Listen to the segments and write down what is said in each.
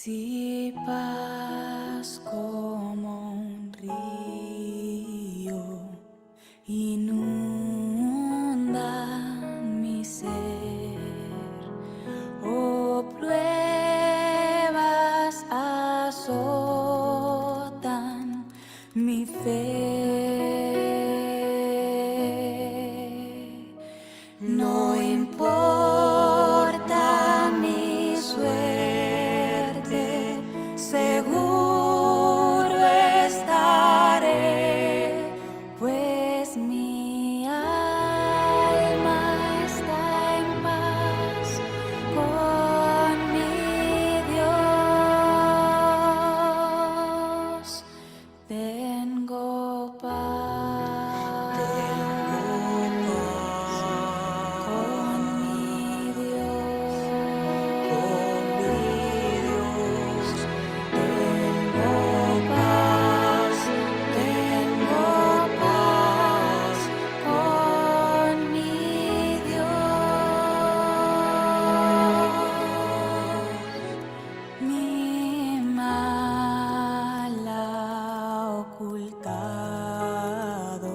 Si paz como un río inunda mi ser, o pruebas azotan mi fe, no importa mi suerte, seguro estaré, pues mi alma está en paz con mi Dios. Tengo paz con mi Dios. Tengo paz con mi Dios. Mi mal ha ocultado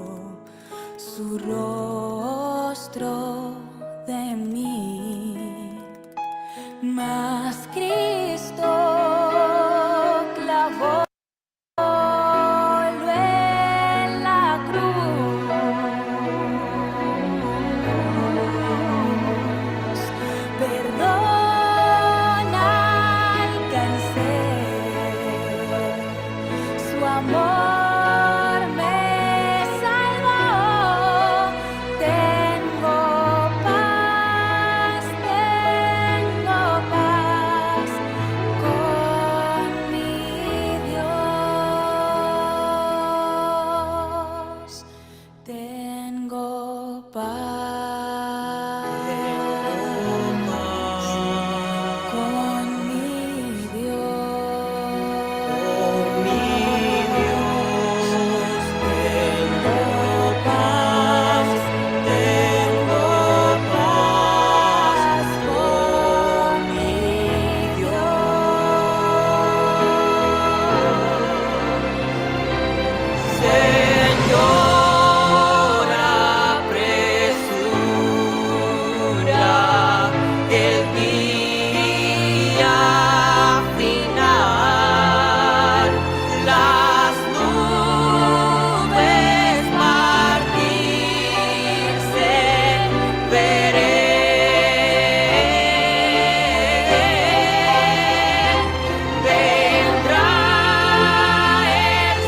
su rostro de mí, mas Cristo clavó en la cruz, perdón alcancé, su amor me salvó. Tengo paz con mi Dios. Tengo paz con mi Dios. Tengo paz con mi Dios. Señor, apresura el día final, las nubes partirse, veré. Vendrá el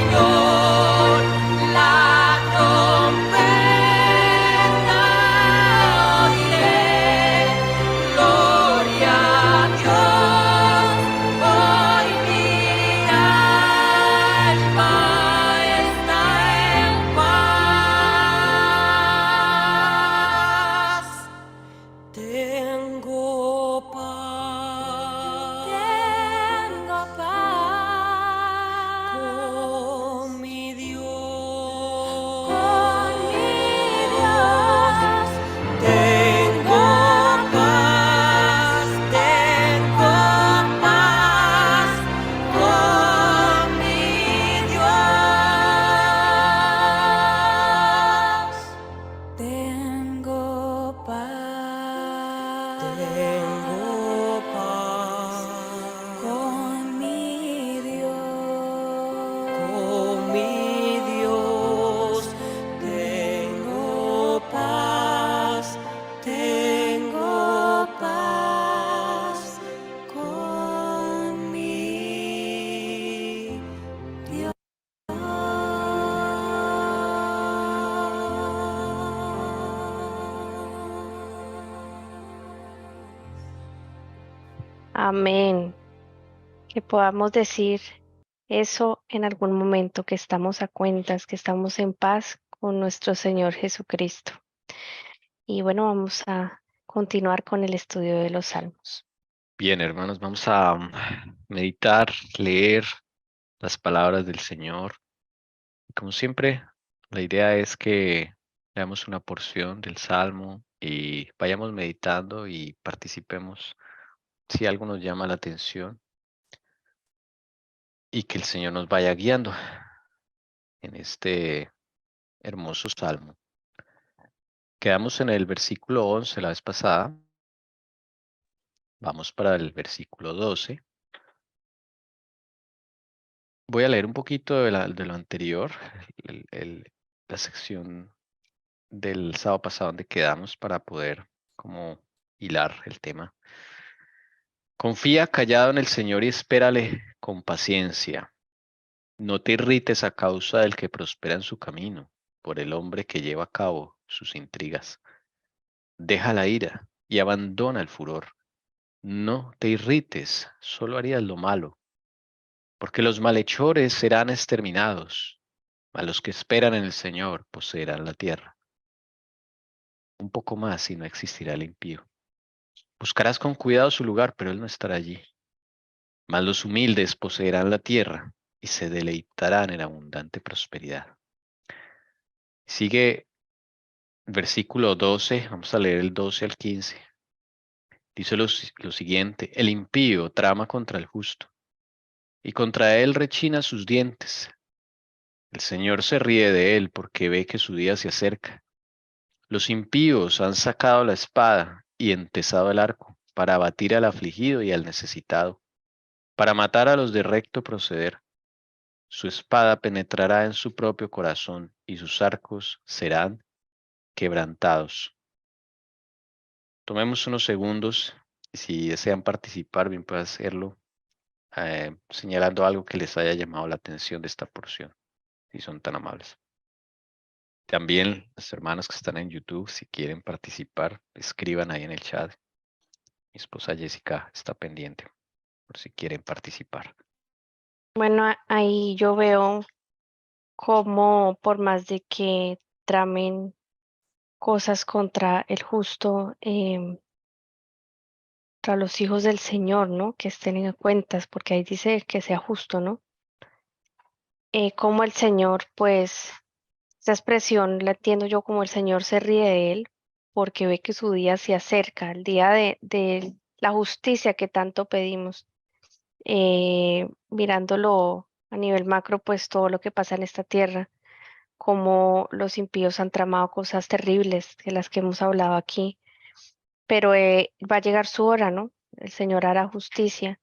Señor, la trompeta oiré. Gloria a Dios, hoy mi alma está en paz. Tengo paz con mi Dios. Tengo paz con mi Dios. Tengo paz con mi Dios. Tengo paz con mi Dios. Amén. Que podamos decir eso en algún momento, que estamos a cuentas, que estamos en paz con nuestro Señor Jesucristo. Y bueno, vamos a continuar con el estudio de los salmos. Bien, hermanos, vamos a meditar, leer las palabras del Señor. Como siempre, la idea es que leamos una porción del Salmo y vayamos meditando y participemos si algo nos llama la atención y que el Señor nos vaya guiando en este hermoso salmo. Quedamos en el versículo 11 la vez pasada. Vamos para el versículo 12. Voy a leer un poquito de lo anterior, la sección del sábado pasado donde quedamos para poder como hilar el tema. Confía callado en el Señor y espérale con paciencia. No te irrites a causa del que prospera en su camino, por el hombre que lleva a cabo sus intrigas. Deja la ira y abandona el furor. No te irrites, solo harías lo malo, porque los malhechores serán exterminados, mas los que esperan en el Señor poseerán la tierra. Un poco más y no existirá el impío. Buscarás con cuidado su lugar, pero él no estará allí. Mas los humildes poseerán la tierra y se deleitarán en abundante prosperidad. Sigue el versículo 12, vamos a leer el 12 al 15. Dice lo siguiente: el impío trama contra el justo, y contra él rechina sus dientes. El Señor se ríe de él porque ve que su día se acerca. Los impíos han sacado la espada y entesado el arco para abatir al afligido y al necesitado, para matar a los de recto proceder. Su espada penetrará en su propio corazón y sus arcos serán quebrantados. Tomemos unos segundos y si desean participar, bien pueden hacerlo señalando algo que les haya llamado la atención de esta porción, si son tan amables. También las hermanas que están en YouTube, si quieren participar, escriban ahí en el chat. Mi esposa Jessica está pendiente por si quieren participar. Bueno, ahí yo veo cómo por más de que tramen cosas contra el justo, contra los hijos del Señor, ¿no? Que estén en cuentas, porque ahí dice que sea justo, ¿no? Como el Señor, pues, esa expresión la entiendo yo como el Señor se ríe de él, porque ve que su día se acerca, el día de la justicia que tanto pedimos. Mirándolo a nivel macro, pues todo lo que pasa en esta tierra, como los impíos han tramado cosas terribles de las que hemos hablado aquí, pero va a llegar su hora, ¿no? El Señor hará justicia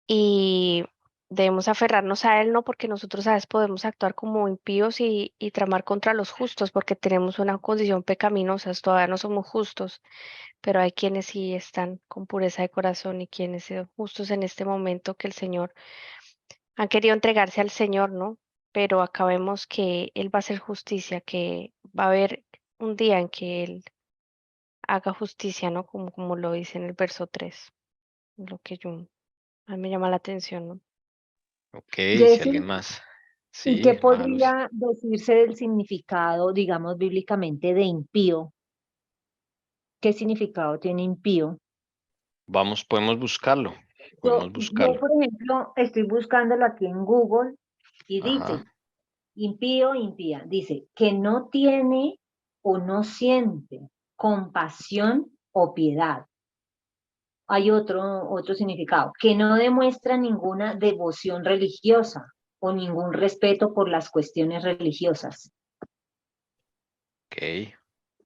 y debemos aferrarnos a Él, ¿no? Porque nosotros a veces podemos actuar como impíos y tramar contra los justos, porque tenemos una condición pecaminosa, todavía no somos justos, pero hay quienes sí están con pureza de corazón y quienes son justos en este momento que el Señor han querido entregarse al Señor, ¿no? Pero acá vemos que Él va a hacer justicia, que va a haber un día en que Él haga justicia, ¿no? Como lo dice en el verso 3, lo que a mí me llama la atención, ¿no? Ok, si Jessy, alguien más. ¿y Sí, qué hermana Lucy. podría decirse del significado, digamos, bíblicamente de impío? ¿Qué significado tiene impío? Vamos, podemos buscarlo. Yo, Podemos yo, buscarlo. por ejemplo, estoy buscándolo aquí en Google y Ajá. dice, impío, impía, dice que no tiene o no siente compasión o piedad. Hay otro significado, que no demuestra ninguna devoción religiosa o ningún respeto por las cuestiones religiosas. Ok,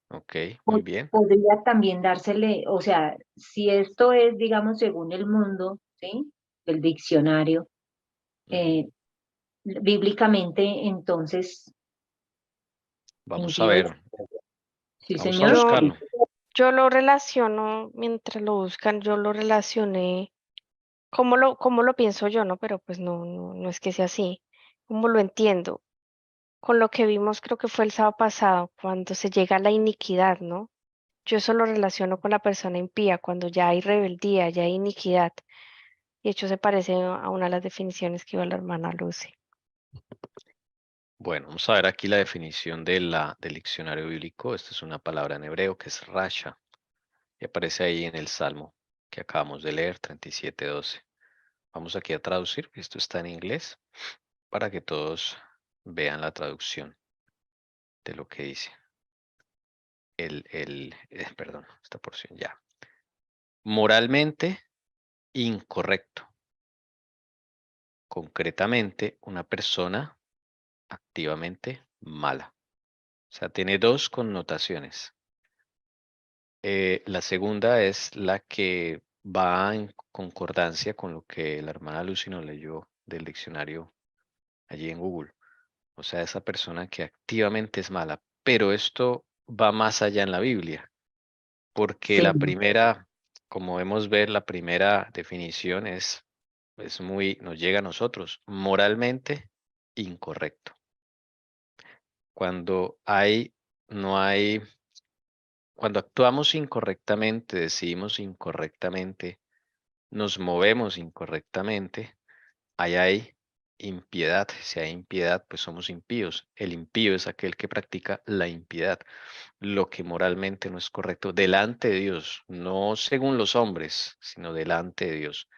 ok, muy bien. Podría también dársele, o sea, si esto es, digamos, según el mundo, ¿sí? El diccionario, Ujú. eh, bíblicamente, entonces, Vamos a impío es, ver, sí, vamos a señor. Yo, buscarlo. yo lo relaciono, mientras lo buscan, yo lo relacioné, como lo pienso yo, ¿no? Pero pues no es que sea así, como lo entiendo, con lo que vimos creo que fue el sábado pasado, cuando se llega a la iniquidad, ¿no? Yo eso lo relaciono con la persona impía, cuando ya hay rebeldía, ya hay iniquidad. Y de hecho se parece a una de las definiciones que iba la hermana Lucy. Bueno, vamos a ver aquí la definición del diccionario bíblico. Esta es una palabra en hebreo que es rasha y aparece ahí en el Salmo que acabamos de leer, 37:12. Vamos aquí a traducir, esto está en inglés, para que todos vean la traducción de lo que dice perdón, esta porción ya. Moralmente incorrecto. Concretamente, una persona activamente mala. O sea, tiene dos connotaciones. La segunda es la que va en concordancia con lo que la hermana Lucy nos leyó del diccionario allí en Google. O sea, esa persona que activamente es mala. Pero esto va más allá en la Biblia, porque Sí, la primera, como vemos ver, la primera definición es nos llega a nosotros, moralmente incorrecto. Cuando no hay, cuando actuamos incorrectamente, decidimos incorrectamente, nos movemos incorrectamente, ahí hay impiedad. Si hay impiedad, pues somos impíos. El impío es aquel que practica la impiedad, lo que moralmente no es correcto delante de Dios, no según los hombres, sino delante de Dios.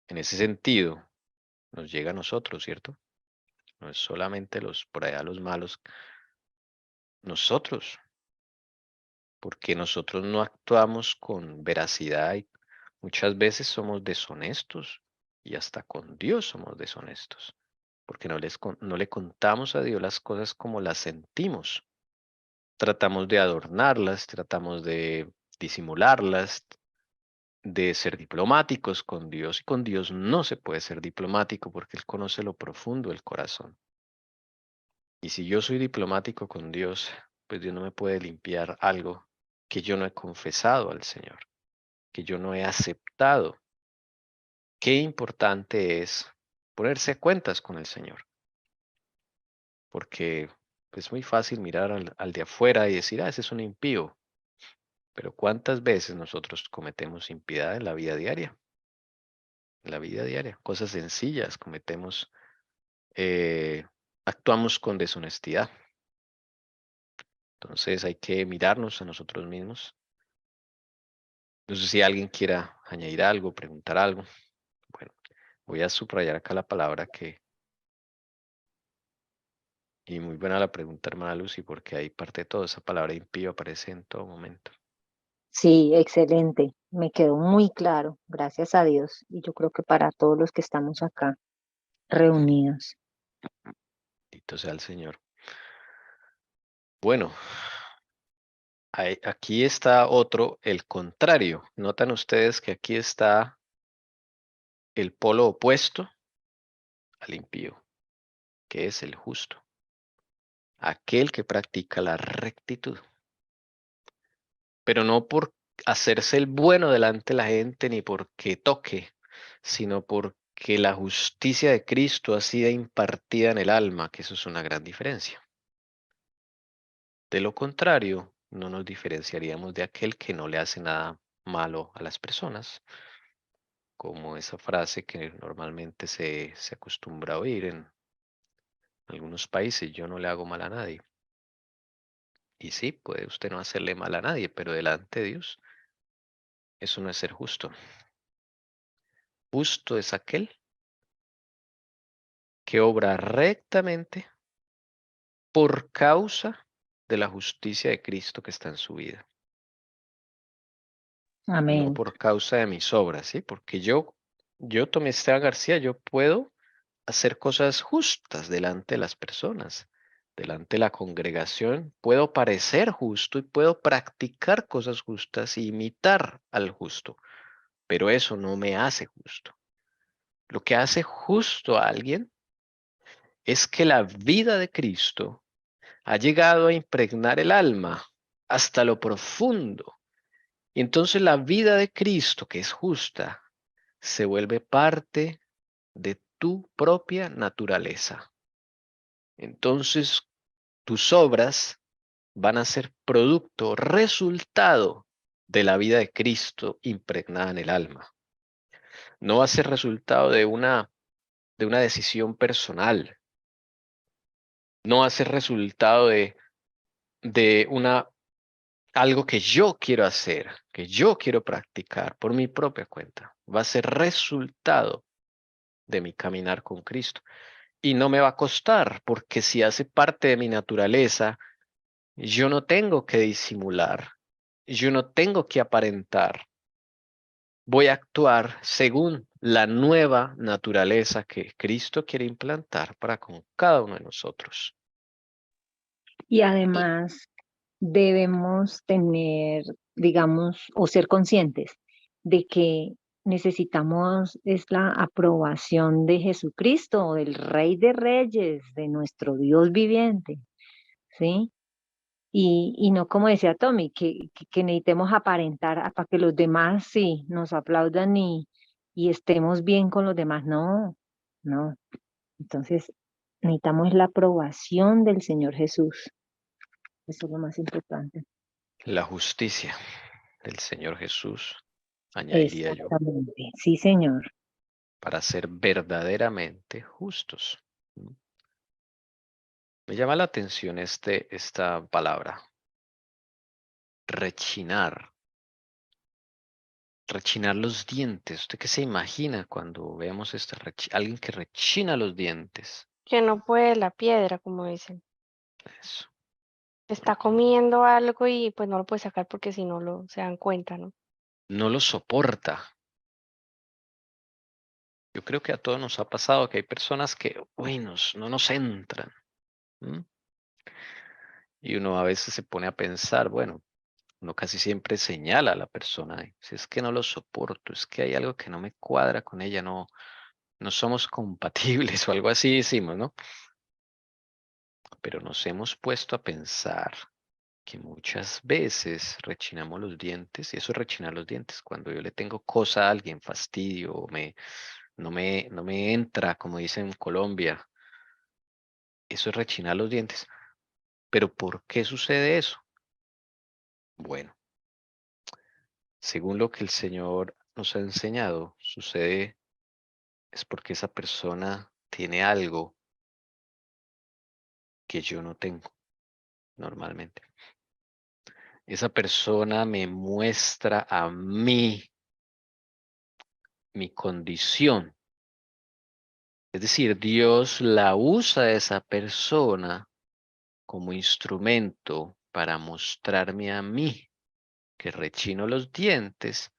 En ese sentido, nos llega a nosotros, ¿cierto? No es solamente por allá los malos, nosotros, porque nosotros no actuamos con veracidad y muchas veces somos deshonestos y hasta con Dios somos deshonestos, porque no le contamos a Dios las cosas como las sentimos. Tratamos de adornarlas, tratamos de disimularlas, de ser diplomáticos con Dios, y con Dios no se puede ser diplomático porque Él conoce lo profundo del corazón. Y si yo soy diplomático con Dios, pues Dios no me puede limpiar algo que yo no he confesado al Señor, que yo no he aceptado. Qué importante es ponerse a cuentas con el Señor, porque es muy fácil mirar al de afuera y decir, ese es un impío. Pero ¿cuántas veces nosotros cometemos impiedad en la vida diaria? En la vida diaria, cosas sencillas cometemos, eh, actuamos con deshonestidad. Entonces hay que mirarnos a nosotros mismos. No sé si alguien quiera añadir algo, preguntar algo. Bueno, voy a subrayar acá la palabra y muy buena la pregunta, hermana Lucy, porque ahí parte de todo, esa palabra impío aparece en todo momento. sí, excelente. Me quedó muy claro, gracias a Dios. Y yo creo que para todos los que estamos acá reunidos. Bendito sea el Señor. Bueno, aquí está otro, el contrario. Notan ustedes que aquí está el polo opuesto al impío, que es el justo, aquel que practica la rectitud, pero no por hacerse el bueno delante de la gente ni porque toque, sino porque la justicia de Cristo ha sido impartida en el alma, que eso es una gran diferencia. De lo contrario, no nos diferenciaríamos de aquel que no le hace nada malo a las personas, como esa frase que normalmente se acostumbra a oír en algunos países, yo no le hago mal a nadie. Y sí, puede usted no hacerle mal a nadie, pero delante de Dios, eso no es ser justo. Justo es aquel que obra rectamente por causa de la justicia de Cristo que está en su vida, no Amén. por causa de mis obras, ¿sí? Porque yo Tomé Esteban García, yo puedo hacer cosas justas delante de las personas, delante de la congregación, puedo parecer justo y puedo practicar cosas justas e imitar al justo, pero eso no me hace justo. Lo que hace justo a alguien es que la vida de Cristo ha llegado a impregnar el alma hasta lo profundo. Y entonces la vida de Cristo, que es justa, se vuelve parte de tu propia naturaleza. Entonces tus obras van a ser producto, resultado de la vida de Cristo impregnada en el alma. No va a ser resultado de una decisión personal. No va a ser resultado de algo que yo quiero hacer, que yo quiero practicar por mi propia cuenta. Va a ser resultado de mi caminar con Cristo. Y no me va a costar, porque si hace parte de mi naturaleza, yo no tengo que disimular, yo no tengo que aparentar. voy a actuar según la nueva naturaleza que Cristo quiere implantar para con cada uno de nosotros. Y además debemos tener, digamos, o ser conscientes de que necesitamos es la aprobación de Jesucristo, del Rey de Reyes, de nuestro Dios viviente, ¿sí? Y no como decía Tommy, que necesitemos aparentar para que los demás sí nos aplaudan y estemos bien con los demás. No, no. Entonces necesitamos la aprobación del Señor Jesús. Eso es lo más importante. La justicia del Señor Jesús, añadiría yo, Exactamente. Sí, Señor. para ser verdaderamente justos. ¿Mm? Me llama la atención esta palabra, rechinar. Rechinar los dientes. ¿Usted qué se imagina cuando vemos alguien que rechina los dientes? Que no puede la piedra, como dicen. Eso. Está comiendo algo y pues no lo puede sacar porque si no se dan cuenta, ¿no? No lo soporta. Yo creo que a todos nos ha pasado que hay personas que, uy, no nos entran. ¿M? Y uno a veces se pone a pensar, bueno, uno casi siempre señala a la persona, si es que no lo soporto, es que hay algo que no me cuadra con ella, no somos compatibles o algo así decimos, ¿no? Pero nos hemos puesto a pensar que muchas veces rechinamos los dientes, y eso es rechinar los dientes, cuando yo le tengo cosa a alguien, fastidio, o no me entra, como dicen en Colombia, eso es rechinar los dientes. Pero ¿por qué sucede eso? Bueno, según lo que el Señor nos ha enseñado, sucede es porque esa persona tiene algo que yo no tengo normalmente. Esa persona me muestra a mí mi condición. Es decir, Dios la usa a esa persona como instrumento para mostrarme a mí, que rechino los dientes,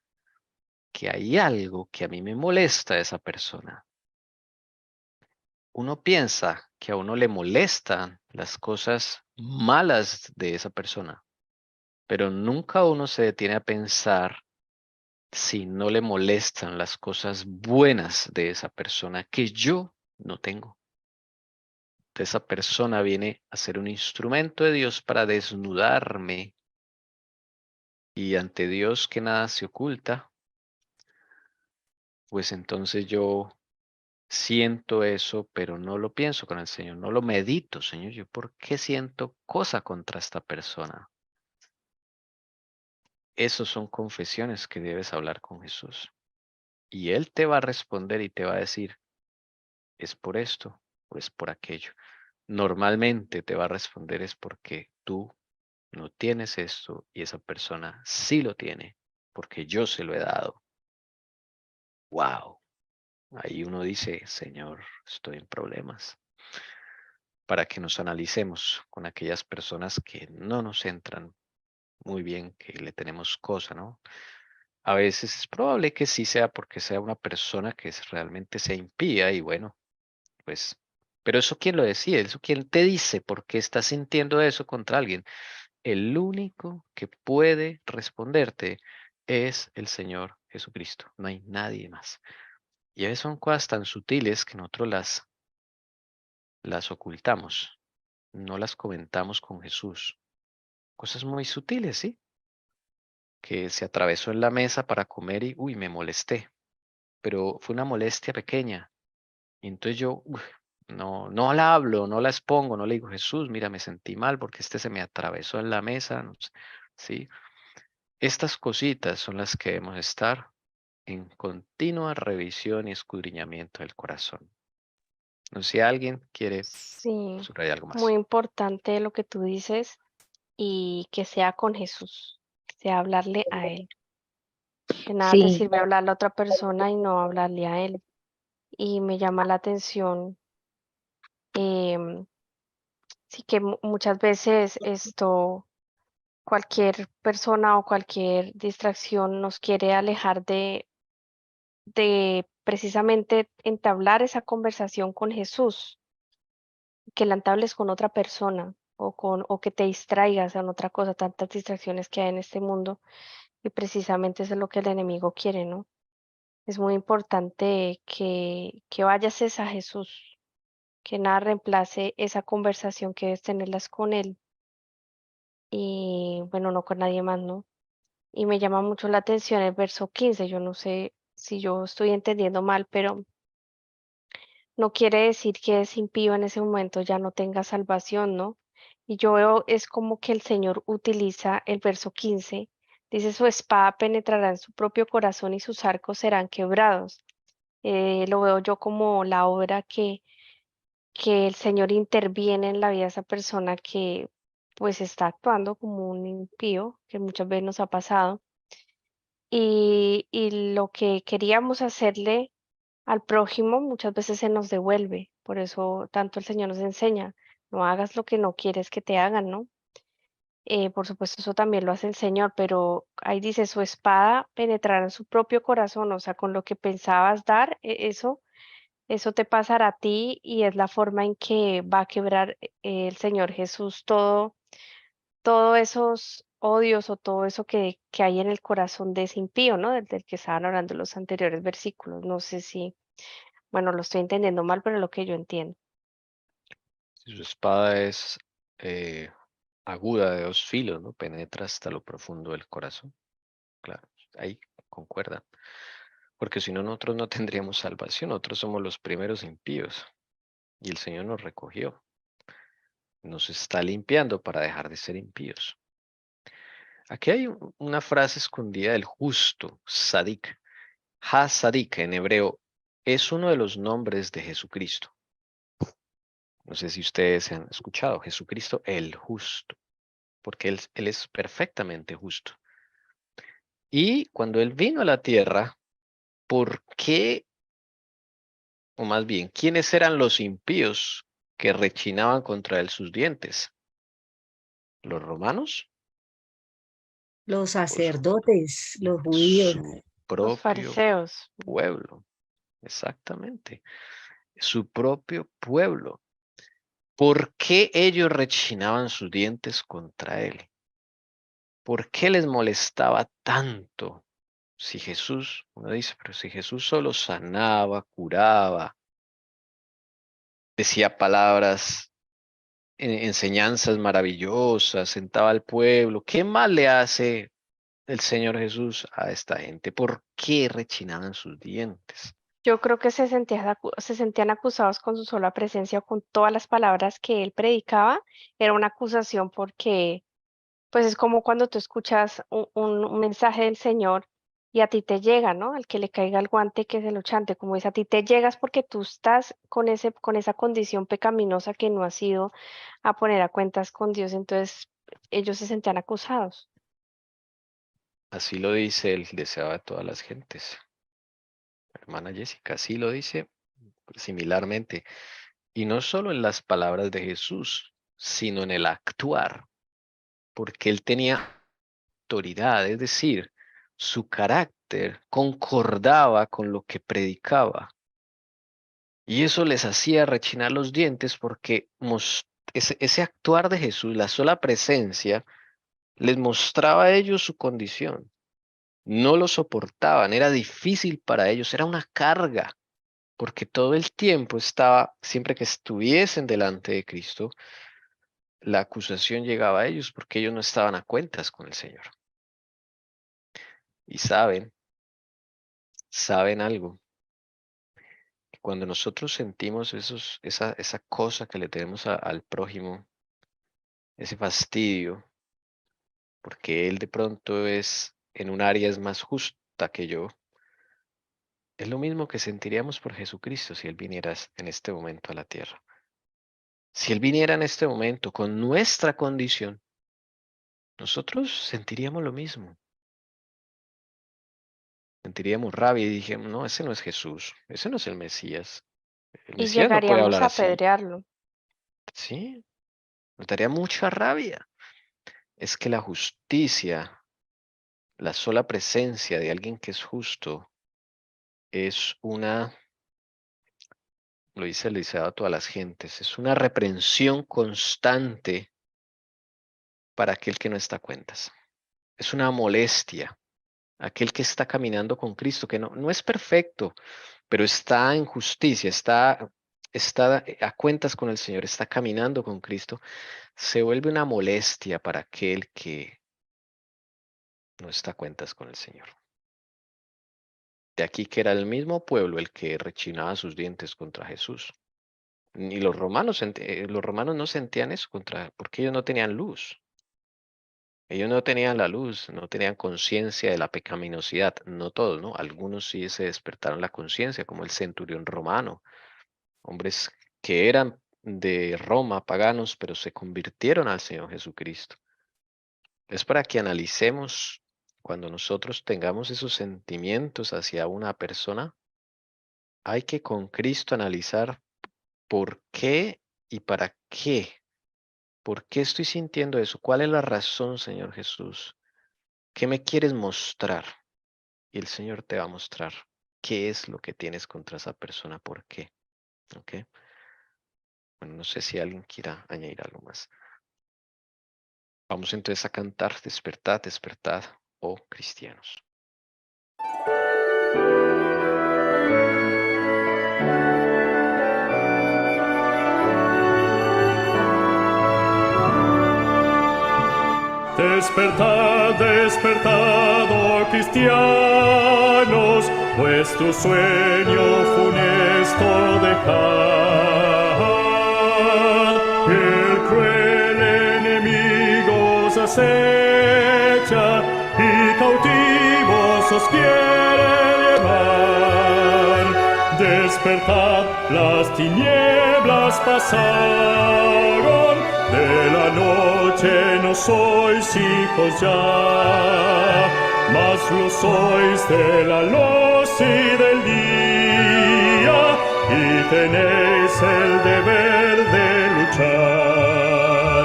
que hay algo que a mí me molesta de esa persona. Uno piensa que a uno le molestan las cosas malas de esa persona, pero nunca uno se detiene a pensar si no le molestan las cosas buenas de esa persona que yo no tengo. Esa persona viene a ser un instrumento de Dios para desnudarme, y ante Dios que nada se oculta, pues entonces yo siento eso, pero no lo pienso con el Señor, no lo medito, Señor, yo por qué siento cosa contra esta persona. Esas son confesiones que debes hablar con Jesús, y Él te va a responder y te va a decir, es por esto o es por aquello. Normalmente te va a responder es porque tú no tienes esto y esa persona sí lo tiene, porque yo se lo he dado. Wow. Ahí uno dice, Señor, estoy en problemas. Para que nos analicemos con aquellas personas que no nos entran muy bien, que le tenemos cosa, ¿no? A veces es probable que sí sea porque sea una persona que realmente sea impía y bueno, pues, pero eso quién lo decide, eso quién te dice por qué estás sintiendo eso contra alguien. El único que puede responderte es el Señor Jesucristo, no hay nadie más. Y a veces son cosas tan sutiles que nosotros las ocultamos, no las comentamos con Jesús. Cosas muy sutiles, ¿sí? Que se atravesó en la mesa para comer y, uy, me molesté, pero fue una molestia pequeña. Y entonces yo, no la hablo, no la expongo, no le digo, Jesús, mira, me sentí mal porque este se me atravesó en la mesa, no sé, ¿sí? Estas cositas son las que debemos estar en continua revisión y escudriñamiento del corazón. No sé si alguien quiere Sí, subrayar algo muy más. importante lo que tú dices y que sea con Jesús, que sea hablarle a Él. De nada te Sí, sirve hablarle a otra persona y no hablarle a Él. Y me llama la atención, em, sí que muchas veces cualquier persona o cualquier distracción nos quiere alejar de precisamente entablar esa conversación con Jesús, que la entables con otra persona o que te distraigas en otra cosa, tantas distracciones que hay en este mundo y precisamente eso es lo que el enemigo quiere, ¿no? Es muy importante que vayas es a Jesús, que nada reemplace esa conversación que debes tenerlas con Él y bueno, no con nadie más, ¿no? Y me llama mucho la atención el verso 15. Yo no sé si yo estoy entendiendo mal, pero no quiere decir que ese impío en ese momento ya no tenga salvación, ¿no? Y yo veo, es como que el Señor utiliza el verso 15, dice, su espada penetrará en su propio corazón y sus arcos serán quebrados. Lo veo yo como la obra que el Señor interviene en la vida de esa persona que pues está actuando como un impío, que muchas veces nos ha pasado y lo que queríamos hacerle al prójimo muchas veces se nos devuelve. Por eso tanto el Señor nos enseña, no hagas lo que no quieres que te hagan, ¿no? Por supuesto, eso también lo hace el Señor, pero ahí dice, su espada penetrará en su propio corazón, o sea, con lo que pensabas dar, eso te pasará a ti y es la forma en que va a quebrar el Señor Jesús todos esos odios o todo eso que hay en el corazón de ese impío, ¿no? Del que estaban hablando los anteriores versículos. No sé si, bueno, lo estoy entendiendo mal, pero es lo que yo entiendo. Si su espada es aguda de 2 filos, ¿no? Penetra hasta lo profundo del corazón. Claro, ahí concuerda. Porque si no, nosotros no tendríamos salvación. Nosotros somos los primeros impíos. Y el Señor nos recogió. Nos está limpiando para dejar de ser impíos. Aquí hay una frase escondida del justo, Sadik. Ha-Sadik en hebreo es uno de los nombres de Jesucristo. No sé si ustedes han escuchado, Jesucristo el justo, porque él es perfectamente justo. Y cuando Él vino a la tierra, ¿por qué, o más bien, quiénes eran los impíos que rechinaban contra Él sus dientes? ¿Los romanos? Los Pues sacerdotes, los judíos. su Los propio fariseos. pueblo, exactamente, su propio pueblo. ¿Por qué ellos rechinaban sus dientes contra Él? ¿Por qué les molestaba tanto? Si Jesús, uno dice, pero si Jesús solo sanaba, curaba, decía palabras, enseñanzas maravillosas, sentaba al pueblo, ¿qué mal le hace el Señor Jesús a esta gente? ¿Por qué rechinaban sus dientes? Yo creo que se sentían acusados con su sola presencia o con todas las palabras que él predicaba. Era una acusación porque, pues es como cuando tú escuchas un mensaje del Señor y a ti te llega, ¿no? Al que le caiga el guante que se lo chante, como dice, a ti te llegas porque tú estás con esa condición pecaminosa que no has ido a poner a cuentas con Dios. Entonces, ellos se sentían acusados. Así lo dice el deseo de todas las gentes. Hermana Jessica, así lo dice similarmente. Y no solo en las palabras de Jesús, sino en el actuar, porque él tenía autoridad, es decir, su carácter concordaba con lo que predicaba. Y eso les hacía rechinar los dientes porque ese actuar de Jesús, la sola presencia, les mostraba a ellos su condición. No lo soportaban, era difícil para ellos, era una carga, porque todo el tiempo estaba, siempre que estuviesen delante de Cristo, la acusación llegaba a ellos porque ellos no estaban a cuentas con el Señor. Y saben algo, que cuando nosotros sentimos esa cosa que le tenemos al prójimo, ese fastidio, porque él de pronto en un área es más justa que yo, es lo mismo que sentiríamos por Jesucristo si Él viniera en este momento a la tierra. Si Él viniera en este momento con nuestra condición, nosotros sentiríamos lo mismo. Sentiríamos rabia y dijimos, no, ese no es Jesús, ese no es el Mesías. El Y Mesías no puede llegaríamos hablar a así. apedrearlo. Sí, nos daría mucha rabia. Es que la justicia, la sola presencia de alguien que es justo, es una, lo dice el Eliseo a todas las gentes, es una reprensión constante para aquel que no está a cuentas. Es una molestia. Aquel que está caminando con Cristo, que no es perfecto, pero está en justicia, está a cuentas con el Señor, está caminando con Cristo, se vuelve una molestia para aquel que no está a cuentas con el Señor. De aquí que era el mismo pueblo el que rechinaba sus dientes contra Jesús. Y los romanos no sentían eso porque ellos no tenían luz. Ellos no tenían la luz, no tenían conciencia de la pecaminosidad. No todos, ¿no? Algunos sí se despertaron la conciencia, como el centurión romano. Hombres que eran de Roma, paganos, pero se convirtieron al Señor Jesucristo. Es para que analicemos cuando nosotros tengamos esos sentimientos hacia una persona. Hay que con Cristo analizar por qué y para qué. ¿Por qué estoy sintiendo eso? ¿Cuál es la razón, Señor Jesús? ¿Qué me quieres mostrar? Y el Señor te va a mostrar qué es lo que tienes contra esa persona, por qué. ¿Ok? Bueno, no sé si alguien quiera añadir algo más. Vamos entonces a cantar Despertad, despertad, oh cristianos. Despertad, despertad, oh cristianos, vuestro sueño funesto dejad. El cruel enemigo os acecha y cautivos os quiere llevar. Despertad, las tinieblas pasaron, de la noche no sois hijos ya, mas lo sois de la luz y del día, y tenéis el deber de luchar.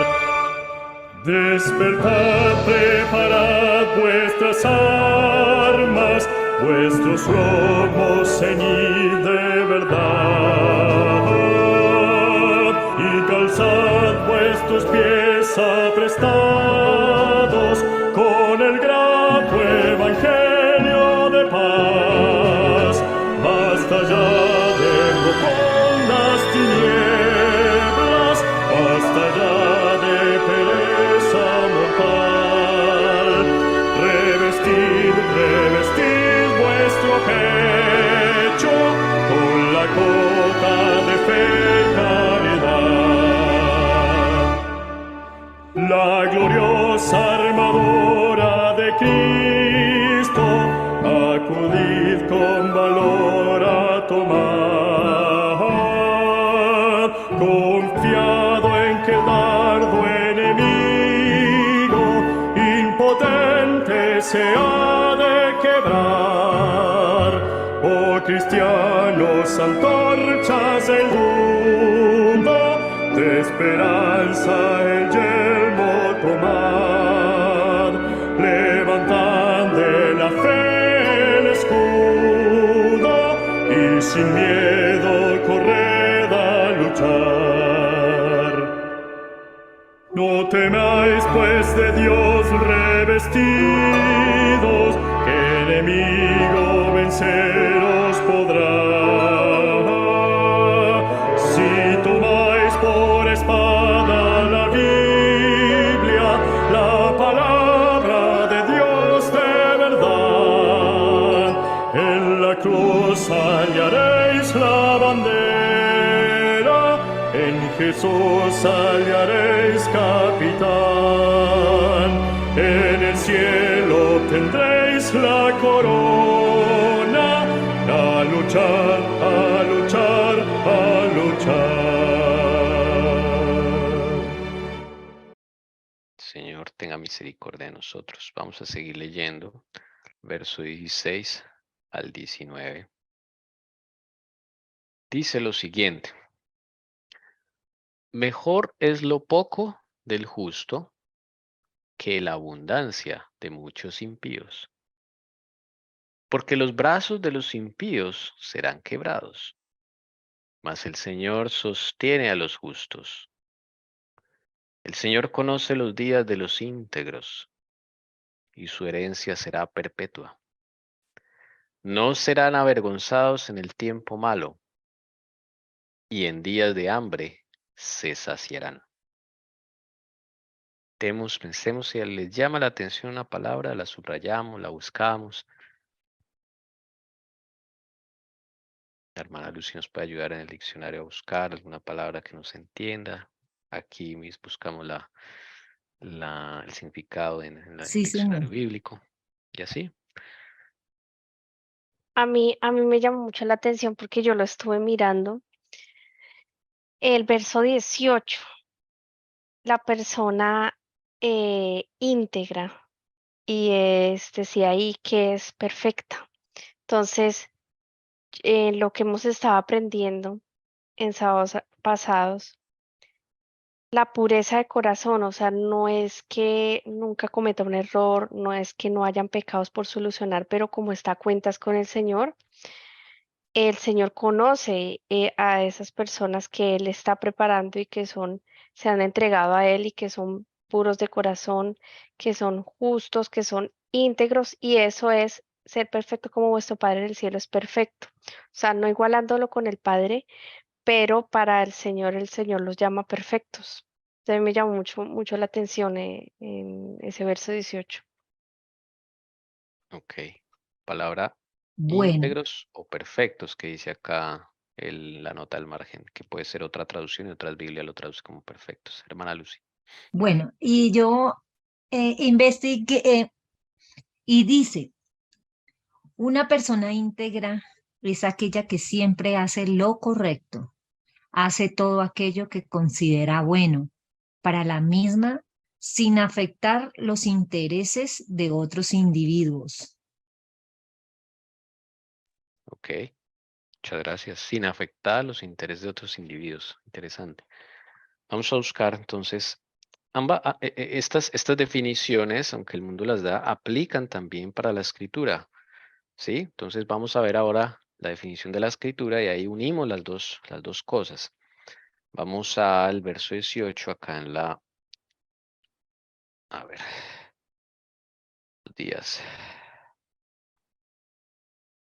Despertad, preparad vuestras armas, vuestros lomos ceñid de verdad, y calzad vuestros pies aprestados con el grato evangelio de paz. Basta ya de profundas tinieblas, basta ya de pereza mortal. Revestid, revestid vuestro pecho con la cota de fe y caridad. La gloriosa armadura de Cristo, acudid con valor a tomar, confiado en que el dardo enemigo impotente se ha de quebrar. Oh cristianos, antorchas del mundo, de esperanza el yelmo tomad, levantad de la fe el escudo, y sin miedo corred a luchar. No temáis pues de Dios revestidos, que enemigo venceros podrá. Si tomáis por espada la Biblia, la palabra de Dios de verdad, en la cruz hallaréis la bandera, en Jesús hallaréis capitán, en el cielo tendréis la corona, a luchar, a luchar, a luchar. Señor, tenga misericordia de nosotros. Vamos a seguir leyendo verso 16 al 19. Dice lo siguiente: mejor es lo poco del justo que la abundancia de muchos impíos. Porque los brazos de los impíos serán quebrados, mas el Señor sostiene a los justos. El Señor conoce los días de los íntegros, y su herencia será perpetua. No serán avergonzados en el tiempo malo, y en días de hambre se saciarán. Pensemos si les llama la atención una palabra, la subrayamos, la buscamos. La hermana Lucy nos puede ayudar en el diccionario a buscar alguna palabra que nos entienda. Aquí buscamos el significado en el Sí, diccionario señor. bíblico. Y así. A mí me llamó mucho la atención porque yo lo estuve mirando. El verso 18, la persona íntegra, y decía ahí que es perfecta. Entonces, lo que hemos estado aprendiendo en sábados pasados, la pureza de corazón, o sea, no es que nunca cometa un error, no es que no hayan pecados por solucionar, pero como está a cuentas con el Señor conoce a esas personas que Él está preparando y que se han entregado a Él y que son puros de corazón, que son justos, que son íntegros, y eso es ser perfecto como vuestro Padre en el cielo es perfecto. O sea, no igualándolo con el Padre, pero para el Señor los llama perfectos. Entonces me llamó mucho la atención en ese verso 18. Ok. Palabra Bueno, íntegros o perfectos que dice acá la nota al margen, que puede ser otra traducción y otras Biblias lo traduce como perfectos. Hermana Lucy. bueno, y yo investigué y dice, una persona íntegra es aquella que siempre hace lo correcto, hace todo aquello que considera bueno para la misma sin afectar los intereses de otros individuos. Ok. Muchas gracias. Sin afectar los intereses de otros individuos. Interesante. Vamos a buscar entonces estas definiciones, aunque el mundo las da, aplican también para la escritura. ¿Sí? Entonces vamos a ver ahora la definición de la escritura y ahí unimos las dos cosas. Vamos al verso 18 acá a ver, los días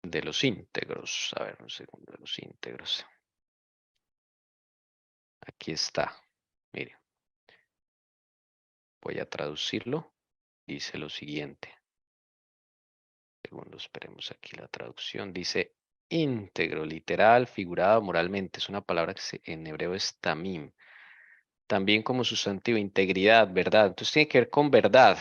de los íntegros. A ver, un segundo, de los íntegros. Aquí está. Mire, voy a traducirlo. Dice lo siguiente. Segundo, esperemos aquí la traducción. Dice íntegro, literal, figurado, moralmente. Es una palabra que en hebreo es tamim. También como sustantivo, integridad, verdad. Entonces tiene que ver con verdad.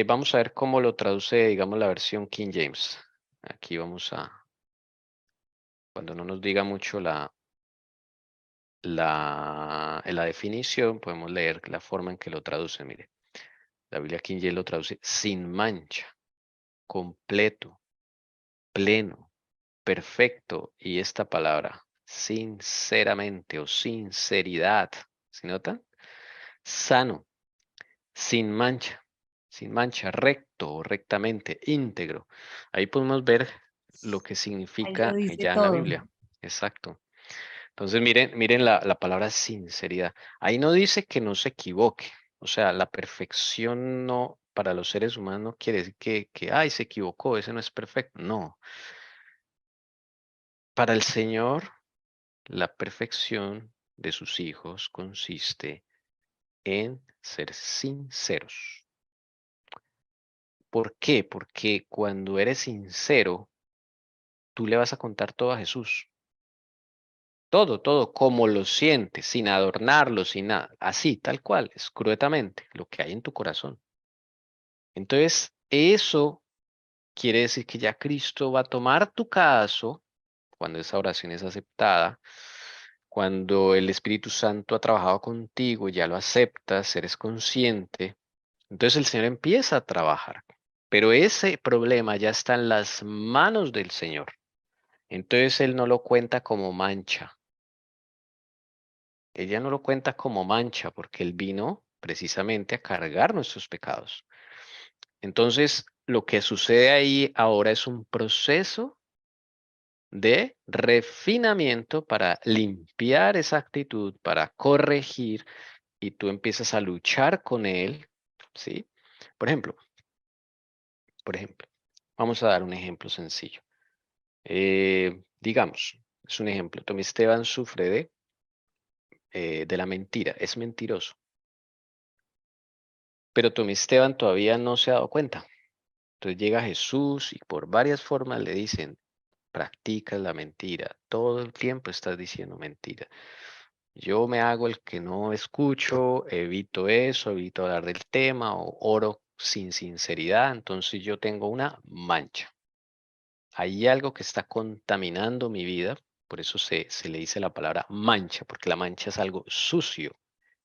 Vamos a ver cómo lo traduce, digamos, la versión King James. Aquí cuando no nos diga mucho la definición, podemos leer la forma en que lo traduce. Mire, la Biblia King James lo traduce sin mancha, completo, pleno, perfecto. Y esta palabra, sinceramente o sinceridad, ¿se notan? Sano, sin mancha, recto o rectamente, íntegro. Ahí podemos ver lo que Ahí lo significa dice ya en la todo. Biblia. Exacto. Entonces miren la palabra sinceridad. Ahí no dice que no se equivoque. O sea, la perfección no, para los seres humanos no quiere decir ay, se equivocó, ese no es perfecto. No. Para el Señor, la perfección de sus hijos consiste en ser sinceros. ¿Por qué? Porque cuando eres sincero, tú le vas a contar todo a Jesús. Todo, como lo sientes, sin adornarlo, sin nada. Así, tal cual, escruetamente, lo que hay en tu corazón. Entonces, eso quiere decir que ya Cristo va a tomar tu caso cuando esa oración es aceptada, cuando el Espíritu Santo ha trabajado contigo, ya lo aceptas, eres consciente. Entonces el Señor empieza a trabajar, pero ese problema ya está en las manos del Señor. Entonces Él no lo cuenta como mancha. Ella no lo cuenta como mancha porque Él vino precisamente a cargar nuestros pecados. Entonces, lo que sucede ahí ahora es un proceso de refinamiento para limpiar esa actitud, para corregir, y tú empiezas a luchar con él, ¿sí? Por ejemplo, vamos a dar un ejemplo sencillo. Digamos, es un ejemplo, Tommy Esteban sufre de la mentira, es mentiroso, pero Tommy Esteban todavía no se ha dado cuenta. Entonces llega Jesús y por varias formas le dicen, practicas la mentira, todo el tiempo estás diciendo mentira. Yo me hago el que no escucho, evito eso, evito hablar del tema o oro sin sinceridad, entonces yo tengo una mancha. Hay algo que está contaminando mi vida, por eso se le dice la palabra mancha, porque la mancha es algo sucio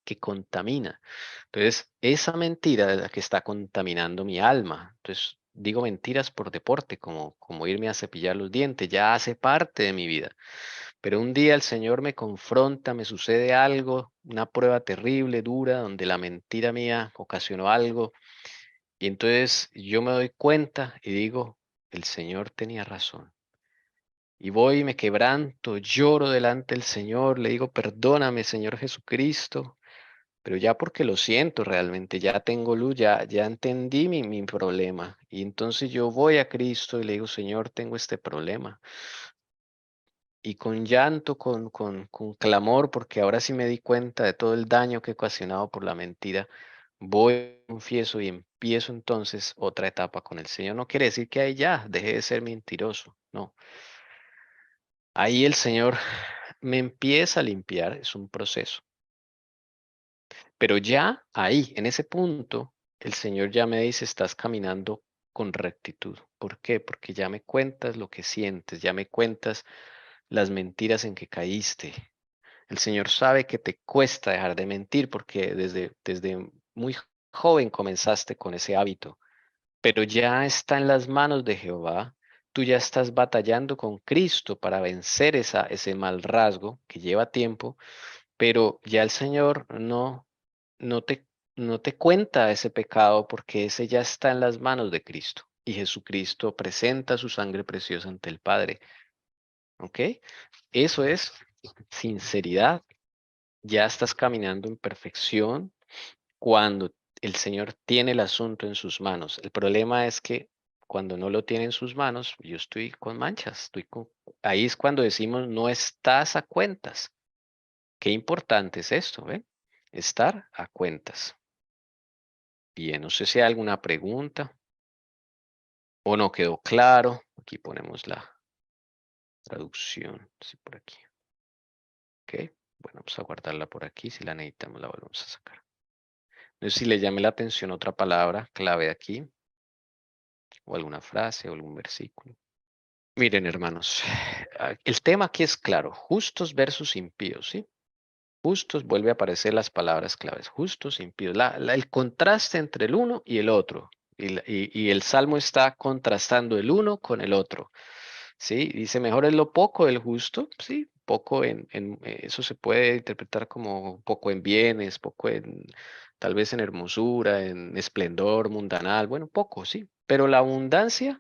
que contamina. Entonces, esa mentira es la que está contaminando mi alma. Entonces, digo mentiras por deporte, como irme a cepillar los dientes, ya hace parte de mi vida. Pero un día el Señor me confronta, me sucede algo, una prueba terrible, dura, donde la mentira mía ocasionó algo. Y entonces yo me doy cuenta y digo, el Señor tenía razón. Y voy y me quebranto, lloro delante del Señor, le digo, perdóname, Señor Jesucristo, pero ya porque lo siento realmente, ya tengo luz, ya entendí mi problema. Y entonces yo voy a Cristo y le digo, Señor, tengo este problema. Y con llanto, con clamor, porque ahora sí me di cuenta de todo el daño que he ocasionado por la mentira, voy, confieso y empiezo entonces otra etapa con el Señor. No quiere decir que ahí ya dejé de ser mentiroso, no. Ahí el Señor me empieza a limpiar, es un proceso. Pero ya ahí, en ese punto, el Señor ya me dice, estás caminando con rectitud. ¿Por qué? Porque ya me cuentas lo que sientes, ya me cuentas las mentiras en que caíste. El Señor sabe que te cuesta dejar de mentir porque desde muy joven comenzaste con ese hábito, pero ya está en las manos de Jehová. Tú ya estás batallando con Cristo para vencer ese mal rasgo que lleva tiempo, pero ya el Señor no te, no te cuenta ese pecado porque ese ya está en las manos de Cristo. Y Jesucristo presenta su sangre preciosa ante el Padre. ¿Ok? Eso es sinceridad. Ya estás caminando en perfección cuando el Señor tiene el asunto en sus manos. El problema es que cuando no lo tiene en sus manos, yo estoy con manchas. Ahí es cuando decimos, no estás a cuentas. Qué importante es esto, ¿ven? Estar a cuentas. Bien, no sé si hay alguna pregunta o no quedó claro. Aquí ponemos la traducción. Sí, por aquí. Ok, bueno, vamos a guardarla por aquí. Si la necesitamos, la volvemos a sacar. No sé si le llame la atención otra palabra clave aquí, o alguna frase, o algún versículo. Miren, hermanos, el tema aquí es claro, justos versus impíos, ¿sí? Justos, vuelve a aparecer las palabras claves, justos, impíos, el contraste entre el uno y el otro. Y el Salmo está contrastando el uno con el otro, ¿sí? Dice, mejor es lo poco del justo, ¿sí? Poco eso se puede interpretar como poco en bienes, poco tal vez en hermosura, en esplendor mundanal, bueno, poco, sí. Pero la abundancia